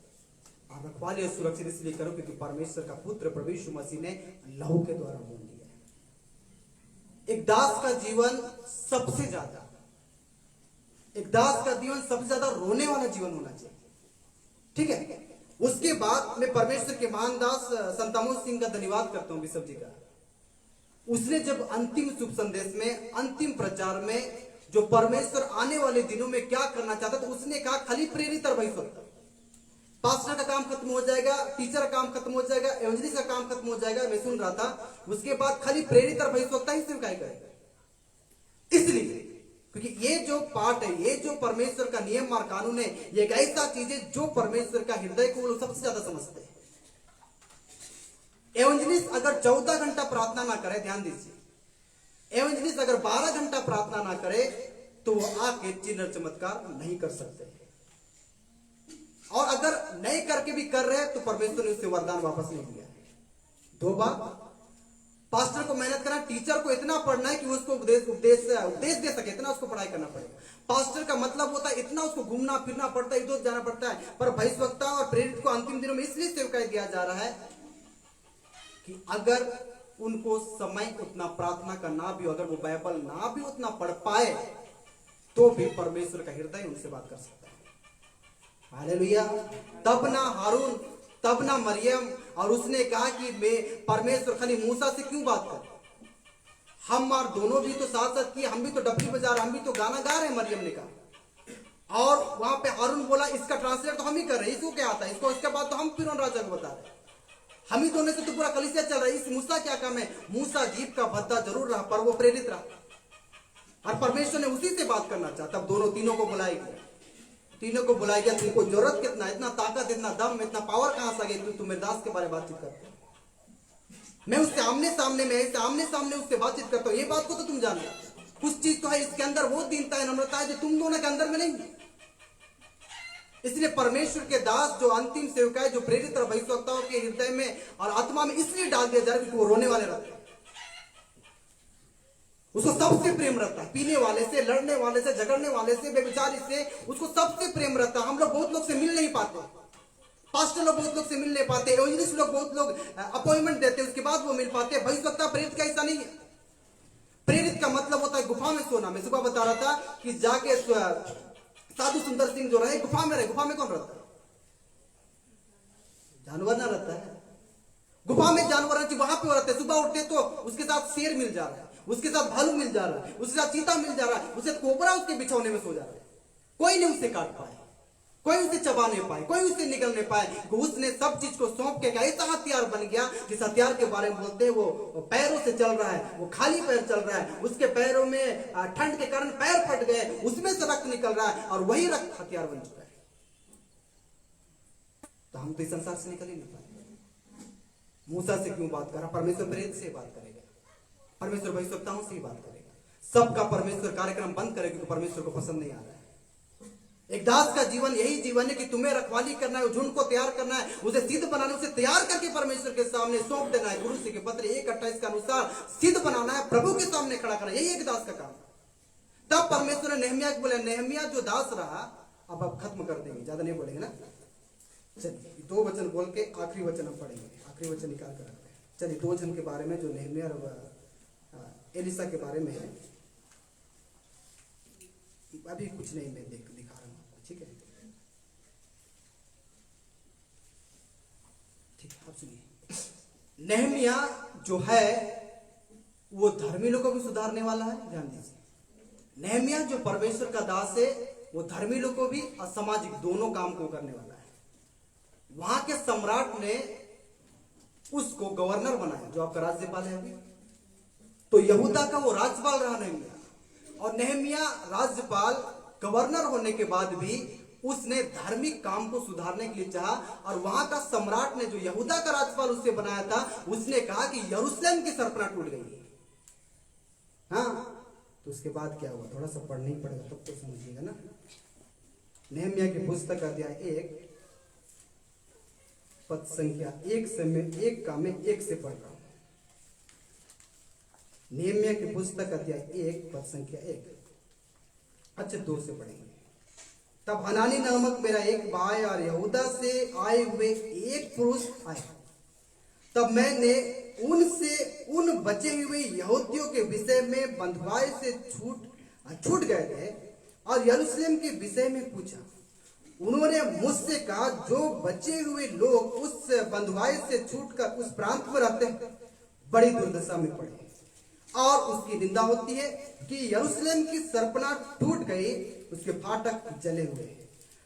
और रखवाली और सुरक्षित इसलिए करो क्योंकि परमेश्वर का पुत्र प्रभु यीशु मसीह ने लहू के द्वारा मोल लिया है। एक दास का जीवन सबसे ज्यादा, एक दास का जीवन सबसे ज्यादा रोने वाला जीवन होना चाहिए, ठीक है। उसके बाद मैं परमेश्वर के महान दास संत आमोस सिंह का धन्यवाद करता हूं, बिशप जी का। उसने जब अंतिम शुभ संदेश में, अंतिम प्रचार में, जो परमेश्वर आने वाले दिनों में क्या करना चाहता था, उसने कहा खाली प्रेरित और भविष्यवक्ता, पास्टर का काम खत्म हो जाएगा, टीचर का काम खत्म हो जाएगा, एवेंजलिस्ट का काम खत्म हो जाएगा। मैं सुन रहा था, उसके बाद खाली प्रेरित और भविष्यवक्ता ही सेवकाई करेगा। इसलिए क्योंकि ये जो पाठ है, ये जो परमेश्वर का नियम और कानून है, ये एक ऐसा चीज है जो परमेश्वर का हृदय को वो सबसे ज्यादा समझते हैं। एवेंजलिस्ट अगर 14 घंटा प्रार्थना ना करे, ध्यान दीजिए, एवेंजलिस्ट अगर 12 घंटा प्रार्थना ना करे तो वो आके चिन्ह चमत्कार नहीं कर सकते। और अगर नहीं करके भी कर रहे तो परमेश्वर ने उससे वरदान वापस नहीं लिया। 2 बात, पास्टर को मेहनत करना, टीचर को इतना पढ़ना है कि उसको उपदेश दे सके, इतना उसको पढ़ाई करना पड़ेगा। पास्टर का मतलब होता है इतना उसको घूमना फिरना पड़ता है, इधर जाना पड़ता है। पर भविष्यवक्ता और प्रेरित को अंतिम दिनों में इसलिए सेवकाई दिया जा रहा है कि अगर उनको समय उतना प्रार्थना का ना भी हो, अगर वो बाइबल ना भी उतना पढ़ पाए, तो भी परमेश्वर का हृदय उनसे बात कर सकता है। हालेलुया। तब ना हारून, तब ना मरियम, और उसने कहा कि मैं परमेश्वर खाली मूसा से क्यों बात कर, हम और दोनों भी तो साथ साथ किए, हम भी तो डफली बजा रहे, हम भी तो गाना गा रहे हैं, मरियम ने कहा। और वहां पे हारून बोला इसका ट्रांसलेट तो हम ही कर रहे हैं, इसको क्या आता है, इसको इसके बाद तो हम फिर राजा को बता रहे हैं, हम ही दोनों से तो पूरा कलीसिया चल रहा है, इस मूसा क्या काम है। मूसा जीप का भद्दा जरूर रहा, पर वो प्रेरित रहा, और परमेश्वर ने उसी से बात करना चाहा। तब दोनों तीनों को बुलाया गया, तीनों को बुलाया गया, तुमको जरूरत कितना, इतना ताकत, इतना दम, इतना पावर कहां से आ गई, तुम मेरे दास के बारे में बातचीत करते हो। मैं उससे आमने सामने उससे बातचीत करता हूं, ये बात को तो तुम जान लो। कुछ चीज तो है इसके अंदर, वो दीनता है, नम्रता है, जो तुम दोनों के अंदर में नहीं है। इसलिए परमेश्वर के दास जो अंतिम सेवक है, जो प्रेरित और भविष्यवक्ताओं के हृदय में और आत्मा में इसलिए डाल दिया जा रहा है क्योंकि वो रोने वाले रहते हैं, उसको सबसे प्रेम रहता है, पीने वाले से, लड़ने वाले से, झगड़ने वाले से, बेविचारी से, उसको सबसे प्रेम रहता है। हम लोग बहुत लोग से मिल नहीं पाते, पास्टर लोग बहुत लोग से मिल नहीं पाते, एवेंजलिस्ट लोग बहुत लोग अपॉइंटमेंट देते हैं, उसके बाद वो मिल पाते हैं। भविष्यवक्ता प्रेरित का ऐसा नहीं है। प्रेरित का मतलब होता है गुफा में सोना। मैं सुबह बता रहा था कि जाके साधु सुंदर सिंह जो रहे गुफा में रहे। गुफा में कौन रहता है, जानवर ना रहता है। गुफा में जानवर रहते, वहां पे रहते, सुबह उठते तो उसके साथ शेर मिल जा रहा है, उसके साथ भालू मिल जा रहा है, उसके साथ चीता मिल जा रहा है, उसे कोबरा उसके बिछौने में सो जा रहा है। कोई नहीं उसे काट पाए, कोई उसे चबा नहीं पाए, कोई उसे निकल नहीं पाए। उसने सब चीज को सौंप के ऐसा हथियार बन गया, जिस हथियार के बारे में बोलते हैं वो पैरों से चल रहा है, वो खाली पैर चल रहा है, उसके पैरों में ठंड के कारण पैर फट गए, उसमें से रक्त निकल रहा है, और वही रक्त हथियार बन चुका है। तो हम तो इस संसार से निकल ही नहीं पाए। मूसा से क्यों बात कर रहा, परमेश्वर प्रेरित से बात करेगा, परमेश्वर भविष्यवक्ताओं से ही बात करेगा। सबका परमेश्वर कार्यक्रम बंद करेगा क्योंकि परमेश्वर को पसंद नहीं आ रहा है। एक दास का जीवन यही जीवन है कि तुम्हें रखवाली करना है, झुंड को तैयार करना है, उसे सिद्ध बनाना, उसे तैयार करके परमेश्वर के सामने सौंप देना है। गुरु के पत्र 1:28 के अनुसार सिद्ध बनाना है, प्रभु के सामने खड़ा करना, यही एक दास का काम। तब परमेश्वर ने नेहमिया को बोला, नेहमिया जो दास रहा, अब खत्म कर देंगे, ज्यादा नहीं बोलेंगे ना। चलिए 2 वचन बोल के आखिरी वचन हम पढ़ेंगे, आखिरी वचन निकाल कर रखते हैं। चलिए 2 जन के बारे में जो नेहमिया और एलिसा के बारे में है, अभी कुछ नहीं मैं दिखा रहा हूँ आपको, ठीक है। ठीक है, आप सुनिए। नेहमिया जो है वो धर्मी लोगों को सुधारने वाला है, ध्यान दीजिए। नेहमिया जो परमेश्वर का दास है वो धर्मी लोगों को भी असामाजिक दोनों काम को करने वाला है। वहां के सम्राट ने उसको गवर्नर बनाया, जो आपका राज्यपाल है अभी, तो यहूदा का वो राज्यपाल रहा नेहमिया। और नेहमिया राज्यपाल गवर्नर होने के बाद भी उसने धार्मिक काम को सुधारने के लिए चाहा, और वहां का सम्राट ने जो यहूदा का राज्यपाल उससे बनाया था, उसने कहा कि यरूशलेम की सरपना टूट गई है। हाँ, तो उसके बाद क्या हुआ, थोड़ा सा पढ़ना ही पड़ेगा तब तो समझिएगा ना। नेहमिया की पुस्तक अध्याय 1 पद संख्या 1 से मैं 1 का मैं 1 से पढ़ रहा हूं। नेहमिया की पुस्तक अध्याय 1 पद संख्या 1, अच्छा 2 से पढ़ेंगे। तब हनानी नामक मेरा एक भाई और यहूदा से आए हुए एक पुरुष आए। तब मैंने उनसे उन बचे हुए यहूदियों के विषय में बंधुआई से छूट गए थे और यरूशलेम के विषय में पूछा। उन्होंने मुझसे कहा, जो बचे हुए लोग उस बंधुआई से छूटकर उस प्रांत में रहते हैं बड़ी दुर्दशा में पड़े, और उसकी निंदा होती है कि यरूशलेम की सरपना टूट गई, उसके फाटक जले हुए हैं।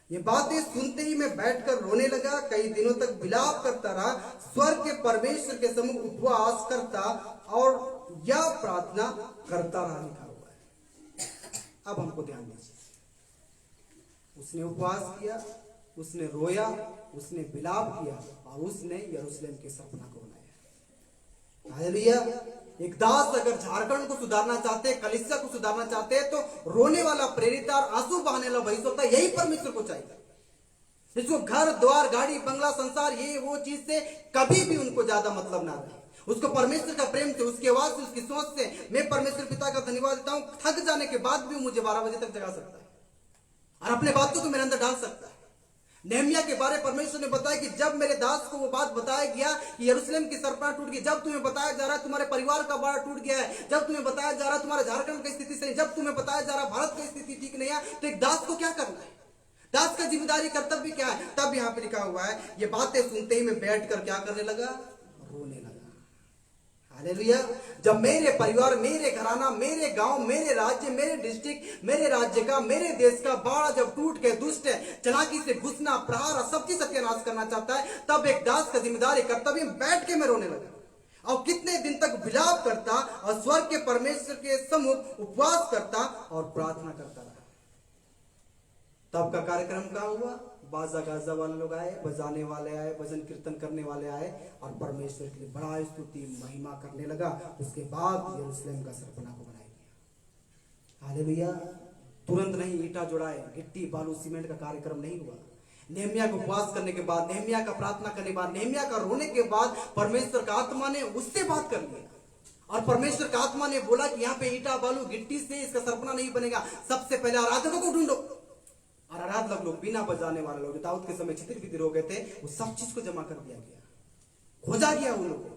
ये बातें सुनते ही मैं बैठकर रोने लगा, कई दिनों तक विलाप करता रहा, स्वर्ग के परमेश्वर के सम्मुख उपवास करता और यह प्रार्थना करता रहा, लिखा हुआ है। अब हमको ध्यान दीजिए, उसने उपवास किया, उसने रोया, उसने विलाप किया, और उसने यरूशलेम की सरपना को बनाया। हालेलुया। एक दास अगर झारखंड को सुधारना चाहते हैं, कलीसिया को सुधारना चाहते हैं, तो रोने वाला, प्रेरित और आंसू बहाने वाला वही होता है। यही परमेश्वर को चाहिए, जिसको घर द्वार गाड़ी बंगला संसार ये वो चीज से कभी भी उनको ज्यादा मतलब ना रहे। उसको परमेश्वर का प्रेम से, उसकी आवाज से, उसकी सोच से मैं परमेश्वर पिता का धन्यवाद देता हूं। थक जाने के बाद भी मुझे 12 बजे तक जगा सकता है और अपने बातों को मेरे अंदर डाल सकता है। नेहमिया के बारे परमेश्वर ने बताया कि जब मेरे दास को वो बात बताया गया कि यरूशलेम की सरपना टूट गई, जब तुम्हें बताया जा रहा है तुम्हारे परिवार का बाड़ा टूट गया है, जब तुम्हें बताया जा रहा है तुम्हारे झारखंड की स्थिति सही, जब तुम्हें बताया जा रहा है भारत की स्थिति ठीक नहीं है, तो एक दास को क्या करना है, दास का जिम्मेदारी कर्तव्य क्या है। तब यहाँ पे लिखा हुआ है, ये बातें सुनते ही मैं बैठकर क्या करने लगा, रोने लगा। हालेलुया। जब मेरे परिवार, मेरे घराना, मेरे गांव, मेरे राज्य, मेरे डिस्ट्रिक्ट, मेरे राज्य का, मेरे देश का बाड़ा जब टूट के दुष्ट चलाकी से घुसना, प्रहार, सबकी सत्यानाश करना चाहता है, तब एक दास का जिम्मेदारी कर्तव्य बैठ के मैं रोने लगा। और कितने दिन तक विलाप करता और स्वर्ग के परमेश्वर के सम्मुख उपवास करता और प्रार्थना करता रहा। तब का कार्यक्रम क्या हुआ, बाजा गाजा वाले लोग आए, बजाने वाले आए, भजन कीर्तन करने वाले आए, और परमेश्वर के लिए बड़ा स्तुति महिमा करने लगा। उसके बाद यरूशलेम का सरपना को बनाया गया। हालेलुया। तुरंत नहीं ईंटा जोड़ाए, गिट्टी बालू सीमेंट का कार्यक्रम नहीं हुआ। नेहमिया को उपवास करने के बाद, नेहमिया का प्रार्थना करने के बाद, नेहमिया का रोने के बाद परमेश्वर का आत्मा ने उससे बात कर लिया, और परमेश्वर का आत्मा ने बोला कि यहाँ पे ईंटा बालू गिट्टी से इसका सरपना नहीं बनेगा, सबसे पहले आराधकों को ढूंढो। और आराधक लोग, बिना बजाने वाले लोग, दाऊद के समय छितिर बितिर हो गए थे, वो सब चीज को जमा कर दिया गया, खोजा गया उन लोगों को,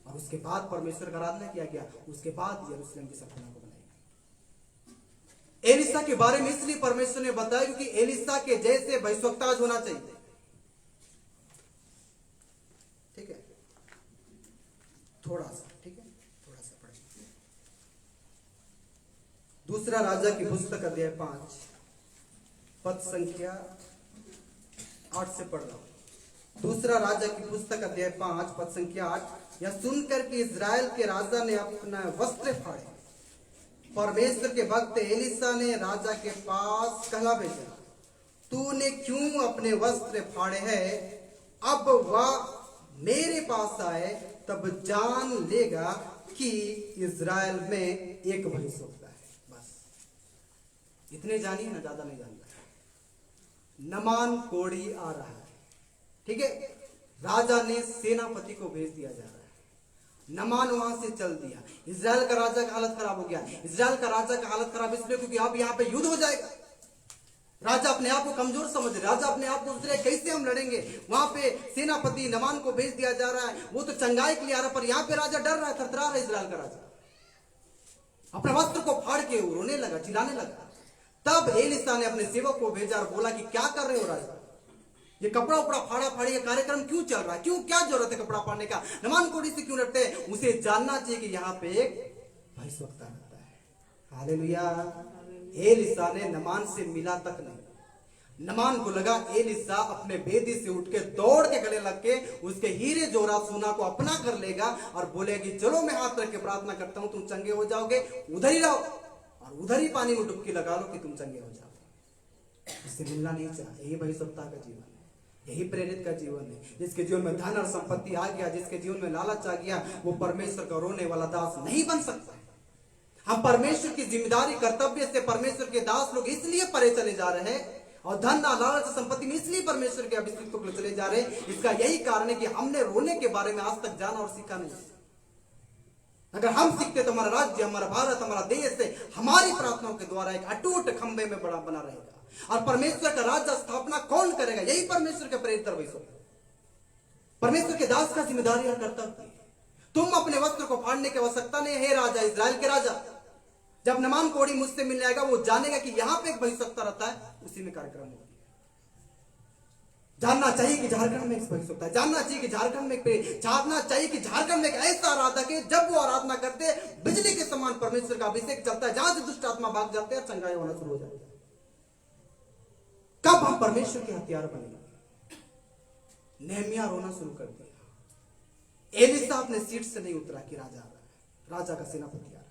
और उसके बाद परमेश्वर का आराधना किया गया। उसके बाद यरूशलेम की सरपना को बनाई गई। एलिसा के बारे में इसलिए परमेश्वर ने बताया क्योंकि एलिसा के जैसे भविष्यवक्ता होना चाहिए। ठीक है, थोड़ा सा, ठीक है, थोड़ा सा पढ़ें। दूसरा राजा की पुस्तक अध्याय 5 पद संख्या 8 से पढ़ रहा हूं। दूसरा राजा की पुस्तक अध्याय 5 पद संख्या 8। यह सुनकर कि इजराइल के राजा ने अपना वस्त्र फाड़े, परमेश्वर के भक्त एलिसा ने राजा के पास कहला भेजा, तूने क्यों अपने वस्त्र फाड़े हैं? अब वह मेरे पास आए तब जान लेगा कि इजराइल में एक भविष्यवक्ता है। बस इतने जानिए ना, ज्यादा नहीं जानना। नमान कोड़ी आ रहा है, ठीक है, राजा ने सेनापति को भेज दिया जा रहा है। नमान वहां से चल दिया। इजराइल का राजा का हालत खराब हो गया। इजराइल का राजा का हालत खराब इसलिए क्योंकि अब यहाँ पे युद्ध हो जाएगा। राजा अपने आप को कमजोर समझ रहे, राजा अपने आप को सोच रहे कैसे हम लड़ेंगे। वहां पे सेनापति नमान को भेज दिया जा रहा है, वो तो चंगाई के लिए आ रहा है, पर यहाँ पे राजा डर रहा है, थरथरा रहा है। इजराइल का राजा अपने वस्त्र को फाड़ के रोने लगा, चिल्लाने लगा। तब एलीशा ने अपने सेवक को भेजा और बोला कि क्या कर रहे हो राजा, ये कपड़ा उपड़ा फाड़ा फाड़ी का कार्यक्रम क्यों चल रहा है, क्यों, क्या जरूरत है कपड़ा फाड़ने का, नमान कोड़ी से क्यों लड़ते हैं। उसे जानना चाहिए कि यहाँ पे एक भविष्यवक्ता रहता है। हालेलुया। एलीशा ने नमान से मिला तक नहीं। नमान को लगा एलीशा अपने बेदी से उठ के दौड़ के गले लग के उसके हीरे जोरात सोना को अपना कर लेगा और बोलेगी चलो मैं हाथ रख के प्रार्थना करता हूं, तुम चंगे हो जाओगे, उधर ही रहो और उधर ही पानी में डुबकी लगा लो कि तुम चंगे हो जाओगे। इससे मिलना नहीं चाहे। यही भविष्यवक्ता का जीवन है, यही प्रेरित का जीवन है। जिसके जीवन में धन और संपत्ति आ गया, जिसके जीवन में लालच आ गया, वो परमेश्वर का रोने वाला दास नहीं बन सकता। हम परमेश्वर की जिम्मेदारी कर्तव्य से परमेश्वर के दास लोग इसलिए परे चले जा रहे हैं और धन लालच संपत्ति में इसलिए परमेश्वर के अभिषेक को चले जा रहे हैं। इसका यही कारण है कि हमने रोने के बारे में आज तक जाना और सीखा नहीं। अगर हम सीखते तो हमारा राज्य, हमारा भारत, हमारा देश से हमारी प्रार्थनाओं के द्वारा एक अटूट खंबे में बड़ा बना रहेगा। और परमेश्वर का राज्य स्थापना कौन करेगा? यही परमेश्वर के प्रेरित परमेश्वर के दास का जिम्मेदारी और कर्तव्य। तुम अपने वस्त्र को फाड़ने की आवश्यकता नहीं है। राजा, इजराइल के राजा, जब नमान कोड़ी मुझसे मिल जाएगा, वो जानेगा कि यहां पे एक भविष्यवक्ता रहता है, उसी में कार्यक्रम होगा। जानना चाहिए कि झारखंड में एक भविष्यवक्ता है, जानना चाहिए कि झारखंड में जानना चाहिए कि झारखंड में एक ऐसा आराधक है, जब वो आराधना करते हैं बिजली के समान परमेश्वर का अभिषेक चलता है, जहां से दुष्ट आत्मा भाग जाते हैं, चंगाई होना शुरू हो जाता है। कब हम परमेश्वर के हथियार बनेंगे? नेहमिया रोना शुरू कर दिया। एलीशा अपने सीट से नहीं उतरा कि राजा आ रहा है, राजा का सेनापति आ रहा है,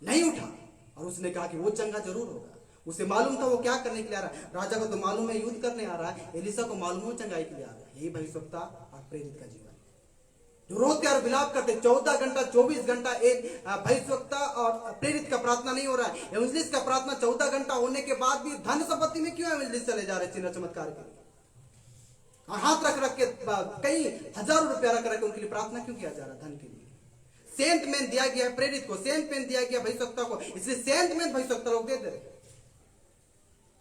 नहीं उठा। और उसने कहा कि वो चंगा जरूर होगा। उसे मालूम था वो क्या करने के लिए आ रहा है। राजा को तो मालूम है युद्ध करने आ रहा है, एलीशा को मालूम है चंगाई के लिए आ रहा है। यही भविष्यवक्ता और प्रेरित का जीवन, जो रोते और विलाप करते 14 घंटा 24 घंटा एक भविष्यवक्ता और प्रेरित का प्रार्थना नहीं हो रहा है। एवंजलिस्ट का प्रार्थना 14 घंटा होने के बाद भी धन संपत्ति में क्यों एवंजलिस्ट चले जा रहे चिन्ह चमत्कार के लिए? हाथ रख रख के कई हजारों रुपया रख रख के उनके लिए प्रार्थना क्यों किया जा रहा है? धन के लिए। सेंट मैन दिया गया है प्रेरित को, सेंट मैन दिया गया भविष्यवक्ता को, इसलिए सेंट मैन भविष्यवक्ता लोग दे दे।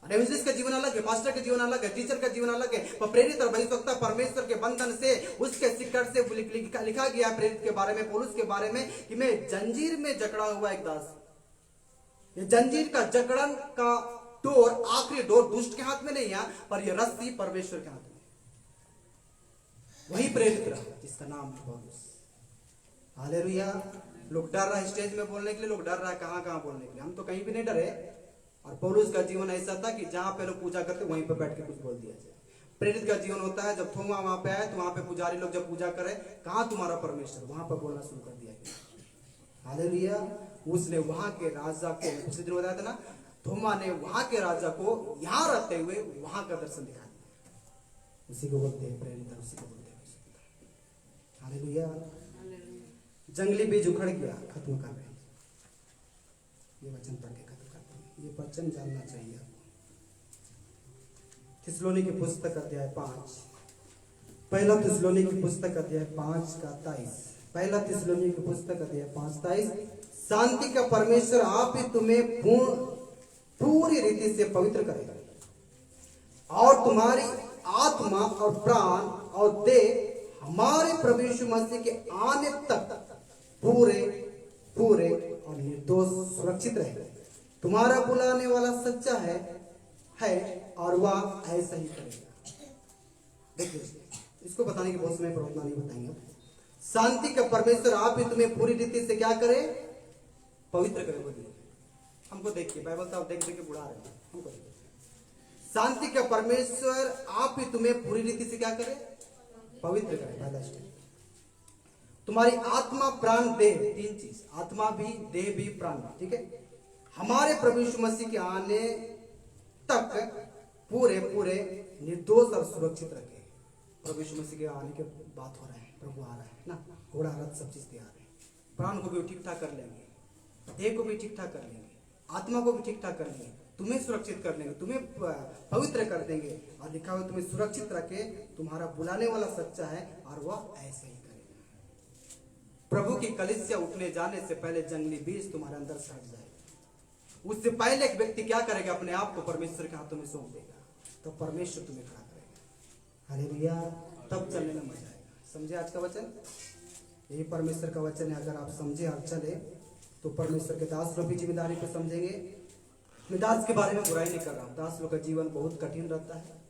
एवंजलिस्ट का जीवन अलग है, पास्टर का जीवन अलग है, टीचर का जीवन अलग है, पर प्रेरित और भविष्यवक्ता परमेश्वर के बंधन से, उसके शिकड़ से लिखा गया है प्रेरित के बारे में, पौलुस के बारे में कि मैं जंजीर में जकड़ा हुआ एक दास। ये जंजीर का जकड़न का डोर, आखिरी डोर दुष्ट के हाथ में नहीं है, पर यह रस्सी परमेश्वर के हाथ में। वही प्रेरित रहा जिसका नाम है पौलुस। हालेलुया। लोग डर रहा है स्टेज में बोलने के लिए, लोग डर रहा है कहां बोलने के लिए। हम तो कहीं भी नहीं डरे। और पौलुस का जीवन ऐसा था कि जहां पे लोग पूजा करते वहीं पे बैठ के कुछ बोल दिया जाए। प्रेरित का जीवन होता है जब थोमा वहां पे आए तो वहां पे पुजारी लोग जब पूजा करे, कहां तुम्हारा परमेश्वर, वहां पर बोलना शुरू कर दिया गया। हालेलुया। उसने वहां के राजा को, पिछले दिन बताया था ना, थोमा ने वहां के राजा को यहां रहते हुए वहां का दर्शन दिखा दिया। उसी को बोलते हैं प्रेरित, उसी को बोलते हैं। हालेलुया। जंगली बीज उखड़ गया, खत्म कर रहे हैं। ये वचन पढ़ के खत्म करते हैं। ये वचन जानना चाहिए आपको। थिस्सलुनी की पुस्तक अध्याय 5, पहला थिस्सलुनी की पुस्तक अध्याय 5 का 23। पहला थिस्सलुनी की पुस्तक अध्याय 5 23। शांति का परमेश्वर आप ही तुम्हें पूरी रीति से पवित्र करेगा और तुम्हारी आत्मा और प्राण और देह हमारे प्रभु यीशु मसीह के आने तक पूरे पूरे और निर्दोष सुरक्षित रहेगा। तुम्हारा बुलाने वाला सच्चा है और वह ऐसा ही करेगा। देखिए, इसको बताने की बहुत समय पर उतना नहीं बताएंगे। शांति का परमेश्वर आप ही तुम्हें पूरी रीति से क्या करे? पवित्र करे। बोलिए हमको, देखिए बाइबल तो आप देख देख के बुढ़ा रहे हैं। हमको शांति का परमेश्वर आप ही तुम्हें पूरी रीति से क्या करे? पवित्र करे। पहला स्टेप, तुम्हारी आत्मा प्राण देह, 3 चीज, आत्मा भी, देह भी, प्राण भी, ठीक है, हमारे प्रभु यीशु मसीह के आने तक पूरे पूरे निर्दोष और सुरक्षित रखे। प्रभु यीशु मसीह के आने के बात हो रहा है, प्रभु आ रहा है ना, घोड़ा रथ सब चीज तैयार है। प्राण को भी ठीक ठाक कर लेंगे, देह को भी ठीक ठाक कर लेंगे, आत्मा को भी ठीक ठाक कर लेंगे, तुम्हें सुरक्षित कर लेंगे, तुम्हें पवित्र कर देंगे। और लिखा हुआ तुम्हें सुरक्षित रखे, तुम्हारा बुलाने वाला सच्चा है और वह ऐसे ही करेगा। प्रभु की कलीसिया उठने जाने से पहले जंगली बीज तुम्हारे अंदर सड़ जाएगा। उससे पहले एक व्यक्ति क्या करेगा, अपने आप को परमेश्वर के हाथों में सौंप देगा, तो परमेश्वर तुम्हें खड़ा करेगा। हालेलुया। तब चलने में मजा आएगा। समझे आज का वचन? यही परमेश्वर का वचन है। अगर आप समझे और चले तो परमेश्वर के दास लोग भी जिम्मेदारी को समझेंगे। मैं दास के बारे में बुराई नहीं कर रहा हूँ। दास लोग का जीवन बहुत कठिन रहता है।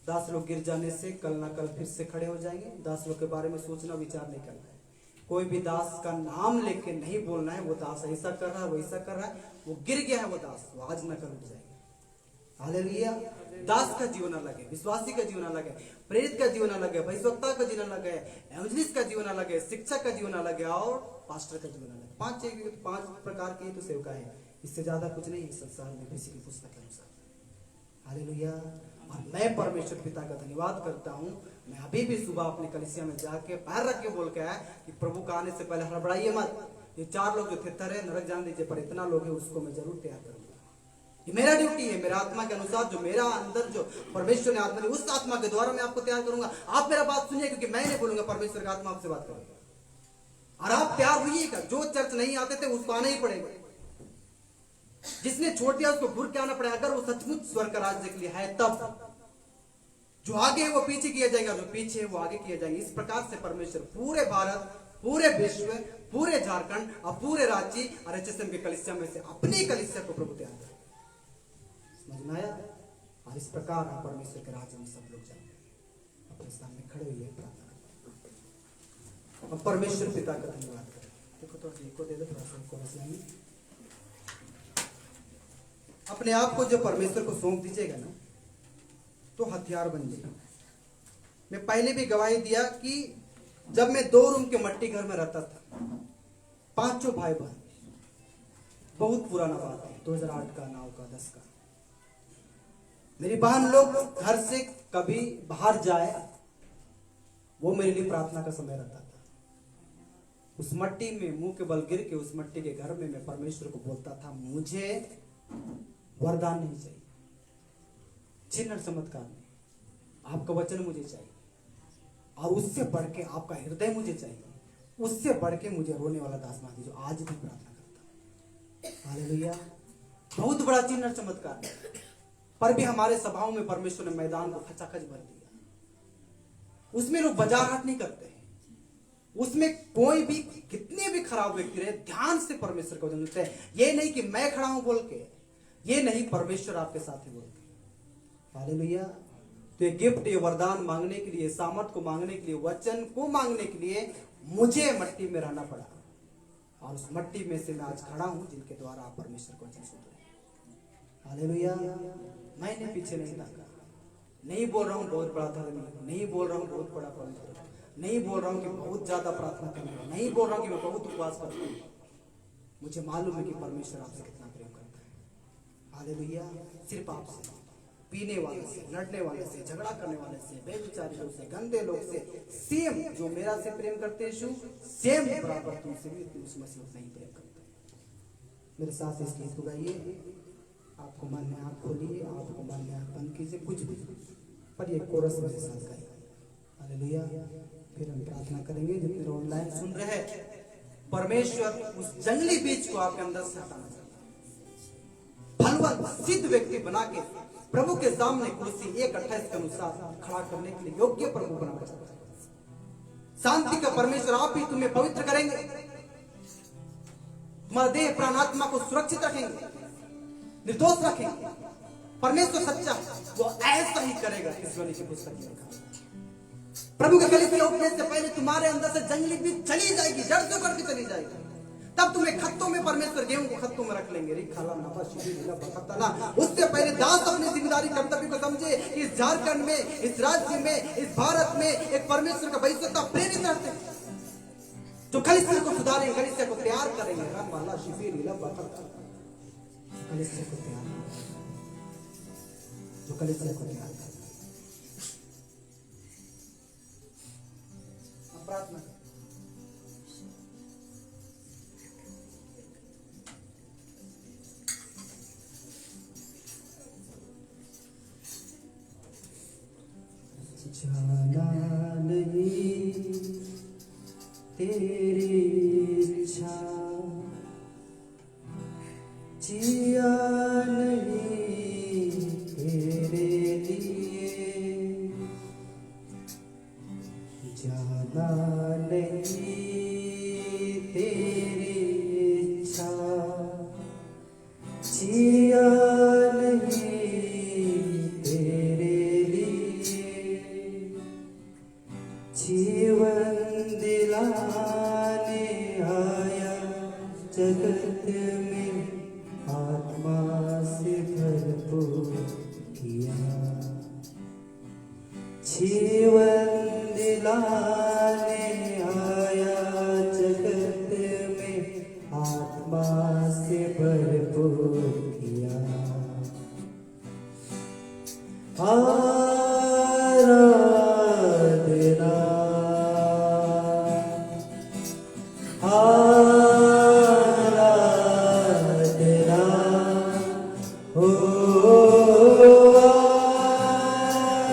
दास लोग गिर जाने से कल ना कल फिर से खड़े हो जाएंगे। दास लोग के बारे में सोचना विचार नहीं करना है। कोई भी दास का नाम लेके नहीं बोलना है, वो दास ऐसा कर रहा है, वैसा कर रहा है, वो गिर गया है, वो दास वो आज ना कल उठ जाएगा। हालेलुया। दास का जीवन अलग है, विश्वासी का जीवन अलग है, प्रेरित का जीवन अलग है, भविष्यवक्ता का जीवन अलग है, एवंजलिस्ट का जीवन अलग है, शिक्षक का जीवन अलग है और पास्टर का जीवन अलग है। पांच प्रकार की तो सेवका है। इससे ज्यादा कुछ नहीं इस संसार में किसी की पुस्तक के अनुसार। हालेलुया। और मैं परमेश्वर पिता का धन्यवाद करता हूँ। मैं अभी भी सुबह अपने कलीसिया में जाके पैर रख के बोल के आया कि प्रभु का आने से पहले हड़बड़ाइए मत। ये 4 लोग जो थितर है नरक जान दीजिए, पर इतना लोग है उसको मैं जरूर तैयार करूंगा। ये मेरा ड्यूटी है। मेरा आत्मा के अनुसार जो मेरा अंदर जो परमेश्वर ने आत्मा दी, उस आत्मा के द्वारा मैं आपको तैयार करूंगा। आप मेरा बात सुनिए, क्योंकि मैं नहीं बोलूंगा, परमेश्वर का आत्मा आपसे बात करेगा। और आप तैयार हुइएगा। जो चर्च नहीं आते थे उसको आना ही पड़ेगा। जिसने छोड़ दिया उसको घुर के आना पड़ेगा। अगर वो सचमुच स्वर्ग का राज्य के लिए है तब। जो आगे है वो पीछे किया जाएगा, जो पीछे है वो आगे किया जाएगा। इस प्रकार से परमेश्वर पूरे भारत, पूरे विश्व, पूरे झारखंड और पूरे राज्य और HSM के कलीसिया में से अपनी कलीसिया को प्रभु तैयार करेगा। समझ में आया? और इस प्रकार हम परमेश्वर के राज्य में सब लोग जाएंगे। अपने सामने खड़े हुए प्रार्थना करें। हम परमेश्वर पिता का धन्यवाद करें। देखो तो देखो दे दो थोड़ा सा। अपने आप को जब परमेश्वर को सौंप दीजिएगा ना तो हथियार बन जाएगा। मैं पहले भी गवाही दिया कि जब मैं 2 रूम के मट्टी घर में रहता था, 5 भाई बहन, बहुत पुराना बात है, 2008 का, 9 का, 10 का। मेरी बहन लोग घर से कभी बाहर जाए वो मेरे लिए प्रार्थना का समय रहता था। उस मट्टी में मुंह के बल गिर के उस मट्टी के घर में मैं परमेश्वर को बोलता था, मुझे वरदान नहीं चाहिए, चिन्ह चमत्कार नहीं, आपका वचन मुझे चाहिए, और उससे बढ़ के आपका हृदय मुझे चाहिए, उससे बढ़ के मुझे रोने वाला दास मादी जो आज भी प्रार्थना करता है। हालेलुया। बहुत बड़ा चिन्ह चमत्कार, पर भी हमारे सभाओं में परमेश्वर ने मैदान को खचाखच भर दिया। उसमें लोग बाजार हाट नहीं करते हैं। उसमें कोई भी कितने भी खराब व्यक्ति रहे, ध्यान से परमेश्वर को जानते हैं। ये नहीं कि मैं खड़ा हूं बोल के, ये नहीं, परमेश्वर आपके साथ है बोल के। हालेलुया। तो ये गिफ्ट, ये वरदान मांगने के लिए, सामर्थ को मांगने के लिए, वचन को मांगने के लिए मुझे मट्टी में रहना पड़ा, और उस मट्टी में से मैं आज खड़ा हूं जिनके द्वारा आप परमेश्वर को वचन सुन रहे हैं। हालेलुया। मैंने पीछे नहीं ताका। नहीं बोल रहा हूं बहुत बड़ा धर्मी, नहीं बोल रहा हूं बहुत बड़ा पवित्र, नहीं बोल रहा हूं कि बहुत ज्यादा प्रार्थना करना, नहीं बोल रहा हूं कि मैं बहुत उपवास करता हूं। मुझे मालूम है कि परमेश्वर आपसे कितना प्रेम करता है। हालेलुया। सिर्फ आपसे, पीने वाले से, लड़ने वाले से, झगड़ा करने वाले से, बेविचारी लोग से, गंदे लोग से, सेम जो मेरा से प्रेम करते हैं, सेम बराबर तुमसे भी उस मसीह उतना ही प्रेम करते हैं। मेरे साथ इस गीत को गाइए। आपको मन में आँख खोलिए, आपको मन में आँख बंद कीजिए, कुछ भी, पर ये कोरस मेरे साथ गाइए। हालेलुया। फिर हम प्रार्थना करेंगे। जितने ऑनलाइन सुन रहे हैं, परमेश्वर उस जंगली बीज को आपके अंदर से हटाना चाहता है। फलवंत सिद्ध व्यक्ति बना के प्रभु के सामने कुर्सी 1:28 के अनुसार खड़ा करने के लिए योग्य प्रभु बनाना चाहता है। शांति का परमेश्वर आप ही तुम्हें पवित्र करेंगे, तुम्हारा देह प्राण आत्मा को सुरक्षित रखेंगे, निर्दोष रखेंगे। परमेश्वर सच्चा, वो ऐसा ही करेगा। ईश्वरी की पुस्तक में लिखा है, प्रभु के कलीसिया उठने से पहले तुम्हारे अंदर से जंगली बीज चली जाएगी, जड़ से उखड़ के चली जाएगी। तब तुम्हें खत्तों में, परमेश्वर गेहूं को खत्तों में रख लेंगे। उससे पहले दास अपनी जिम्मेदारी कर्तव्य को समझे। इस झारखंड में, इस राज्य में, इस भारत में एक परमेश्वर का भविष्यता प्रेरित रहते हैं जो कलीसिया को सुधारेंगे, कलीसिया को तैयार करेंगे। कलीसिया को तैयार, जो कलीसिया को तैयार करें। प्रार्थना जाना नहीं तेरी इच्छा, जिया नहीं तेरे लिए, जाना नहीं तेरी इच्छा, जिया नहीं तेरे लिए, जीवन दिलाने आया जगत में, आत्मा से भरपूर किया, जीवन दिलाने आया जगत में, आत्मा से भरपूर किया। आराधना आराधना हो,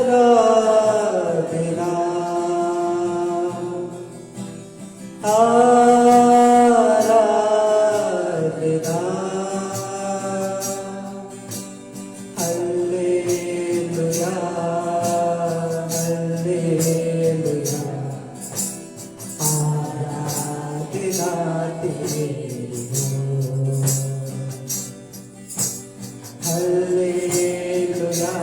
आराधना आराधना, हल्लेलुया हल्लेलुया, आराधना तेरी हो, हल्लेलुया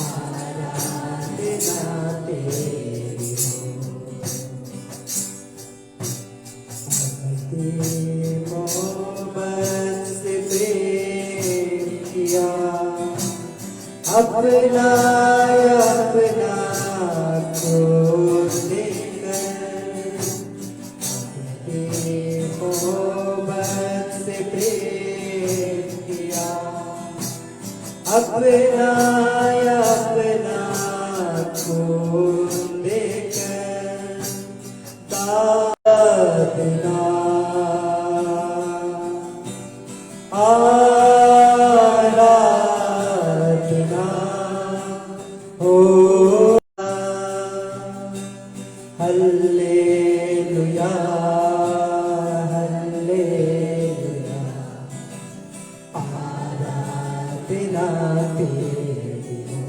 आराधना तेरी हो। मोहब्बत से प्रेम किया, अपना अपना को देकर, मोहब्बत से प्रेम किया, अपना अपना को देकर, आराधना आराधना हो, हल्लेलुया हल्लेलुया, आराधना तेरी हो,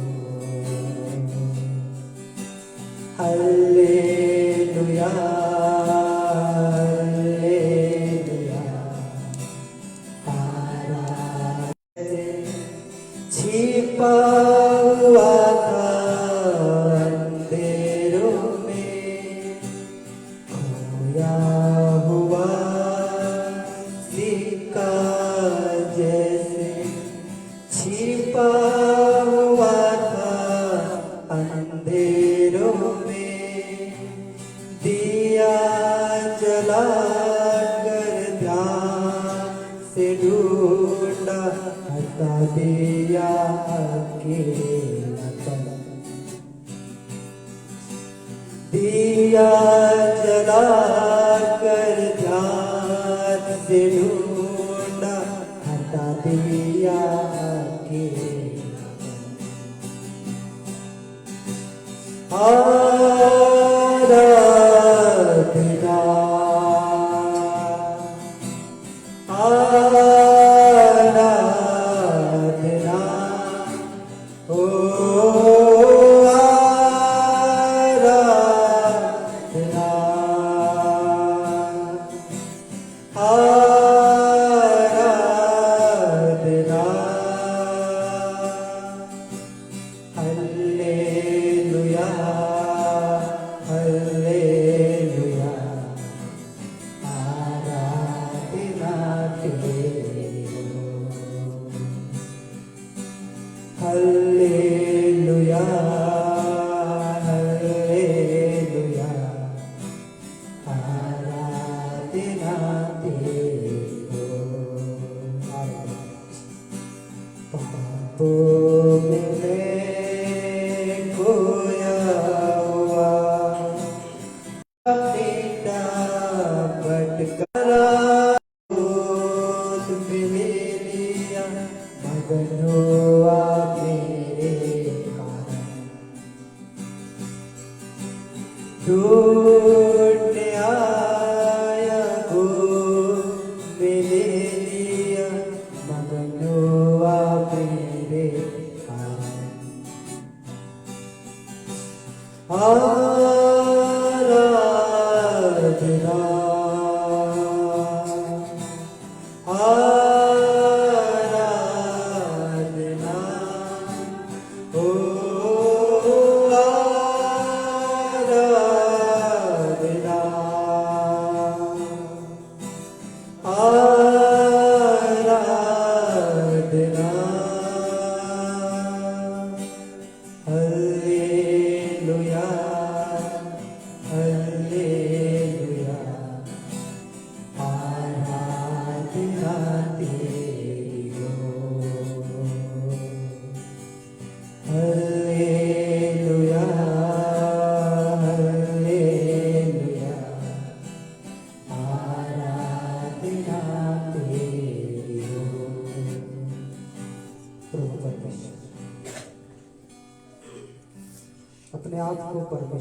हल्लेलुया हल्लेलुया, छिपा हुआ था अंधेरों में, खोया हुआ सिक्का जैसे, छिपा हुआ था अंधेरों में, दिया जला कर ध्यान से ढूंढा, हटा दिया अकेलापन, दिया जला कर ध्यान से ढूंढा, हटा दिया अकेलापन। आराधना आराधना हो, आराधना आराधना, हल्लेलुया हल्लेलुया, आराधना तेरी हो, हल्लेलुया हल्लेलुया, आराधना तेरी हो। पापों में मैं खोया हुआ, बेटा भटका गोद में ले लिया, मगन हुआ मेरे कारण, ढूंढने आया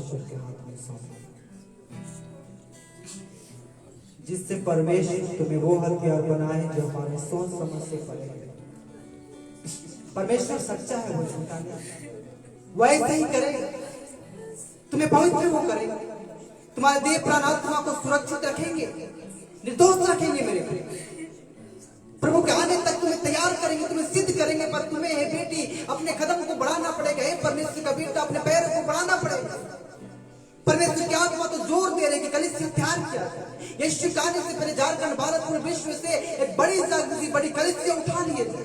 परमेश्वर के हाथ में सौंप दो, जिससे परमेश्वर तुम्हें वो हथियार बनाए जो हमारे सोच समझ से परे है। परमेश्वर सच्चा है, वो झूठा नहीं। वो ऐसे ही करेगा, तुम्हें पवित्र वो करेगा, तुम्हारे देह प्राण आत्मा को सुरक्षित रखेंगे, निर्दोष रखेंगे। मेरे प्रभु के आने तक तुम्हें तैयार करेंगे, तुम्हें सिद्ध करेंगे। पर तुम्हें हे बेटी अपने कदम को बढ़ाना पड़ेगा, हे परमेश्वर का बेटा अपने पैरों को बढ़ाना पड़ेगा। परमेश्वर की आत्मा तो जोर दे रही कि कलीसिया तैयार किया जाए। यीशु के आने से पहले झारखंड, भारत, पूरे विश्व से एक बड़ी जागृति, बड़ी कलीसिया उठा लिए थे।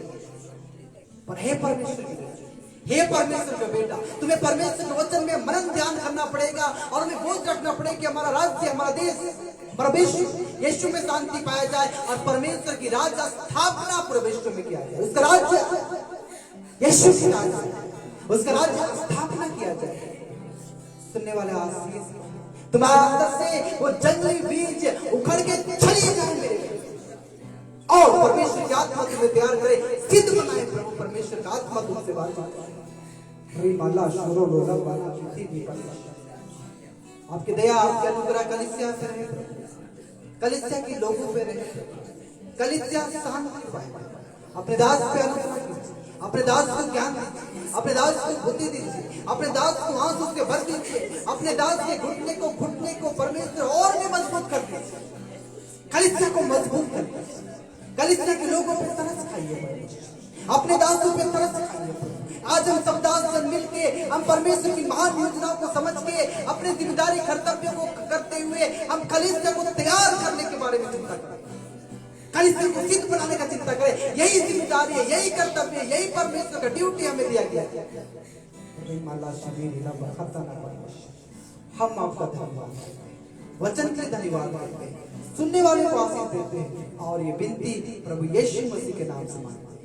पर हे परमेश्वर की बेटी, हे परमेश्वर का बेटा, तुम्हें परमेश्वर के वचन में मनन ध्यान करना पड़ेगा और हमें बोझ रखना पड़ेगा कि हमारा राज्य, हमारा देश, हमारा विश्व यीशु में शांति पाया जाए और परमेश्वर की राज्य स्थापना पूरे विश्व में किया जाए। उसका राज्य यीशु की राज्य, उसका राज्य स्थापना किया जाए। सुनने वाले आशीष तुम्हारे अंदर से वो जंगली बीज उखड़ के चले जाए मेरे, और परमेश्वर की आत्मा तुम्हें तैयार करे, सिद्ध बनाए। प्रभु परमेश्वर का आत्मा तुमसे बात करे। आपकी दया, आपकी अनुग्रह कलीसिया से रहे, कलीसिया के लोगों पे रहे, कलीसिया शांति पाए। अपने दास पे अनुग्रह कीजिए, अपने दास को ज्ञान दीजिए, अपने दास को बुद्धि दीजिए, अपने दास को आंसू से भर दीजिए, अपने दास के घुटने को परमेश्वर और भी मजबूत कर दीजिए, कलीसिया को मजबूत कर दीजिए। कलीसिया के लोगों पे तरस खाइए, अपने दासों पे तरस खाइए। आज हम सब दास जन मिल के हम परमेश्वर की महान योजनाओं को समझ के अपने जिम्मेदारी कर्तव्य को करते हुए हम कलीसिया को तैयार करने के बारे में चिंता करें, कलीसिया को सिद्ध बनाने का चिंता करें। यही जिम्मेदारी है, यही कर्तव्य है, यही परमेश्वर का ड्यूटी हमें दिया गया है। हम आपका धन्यवाद, वचन के लिए धन्यवाद करते हैं, सुनने वाले को आशीष देते हैं और ये विनती प्रभु यीशु मसीह के नाम से मांगते हैं।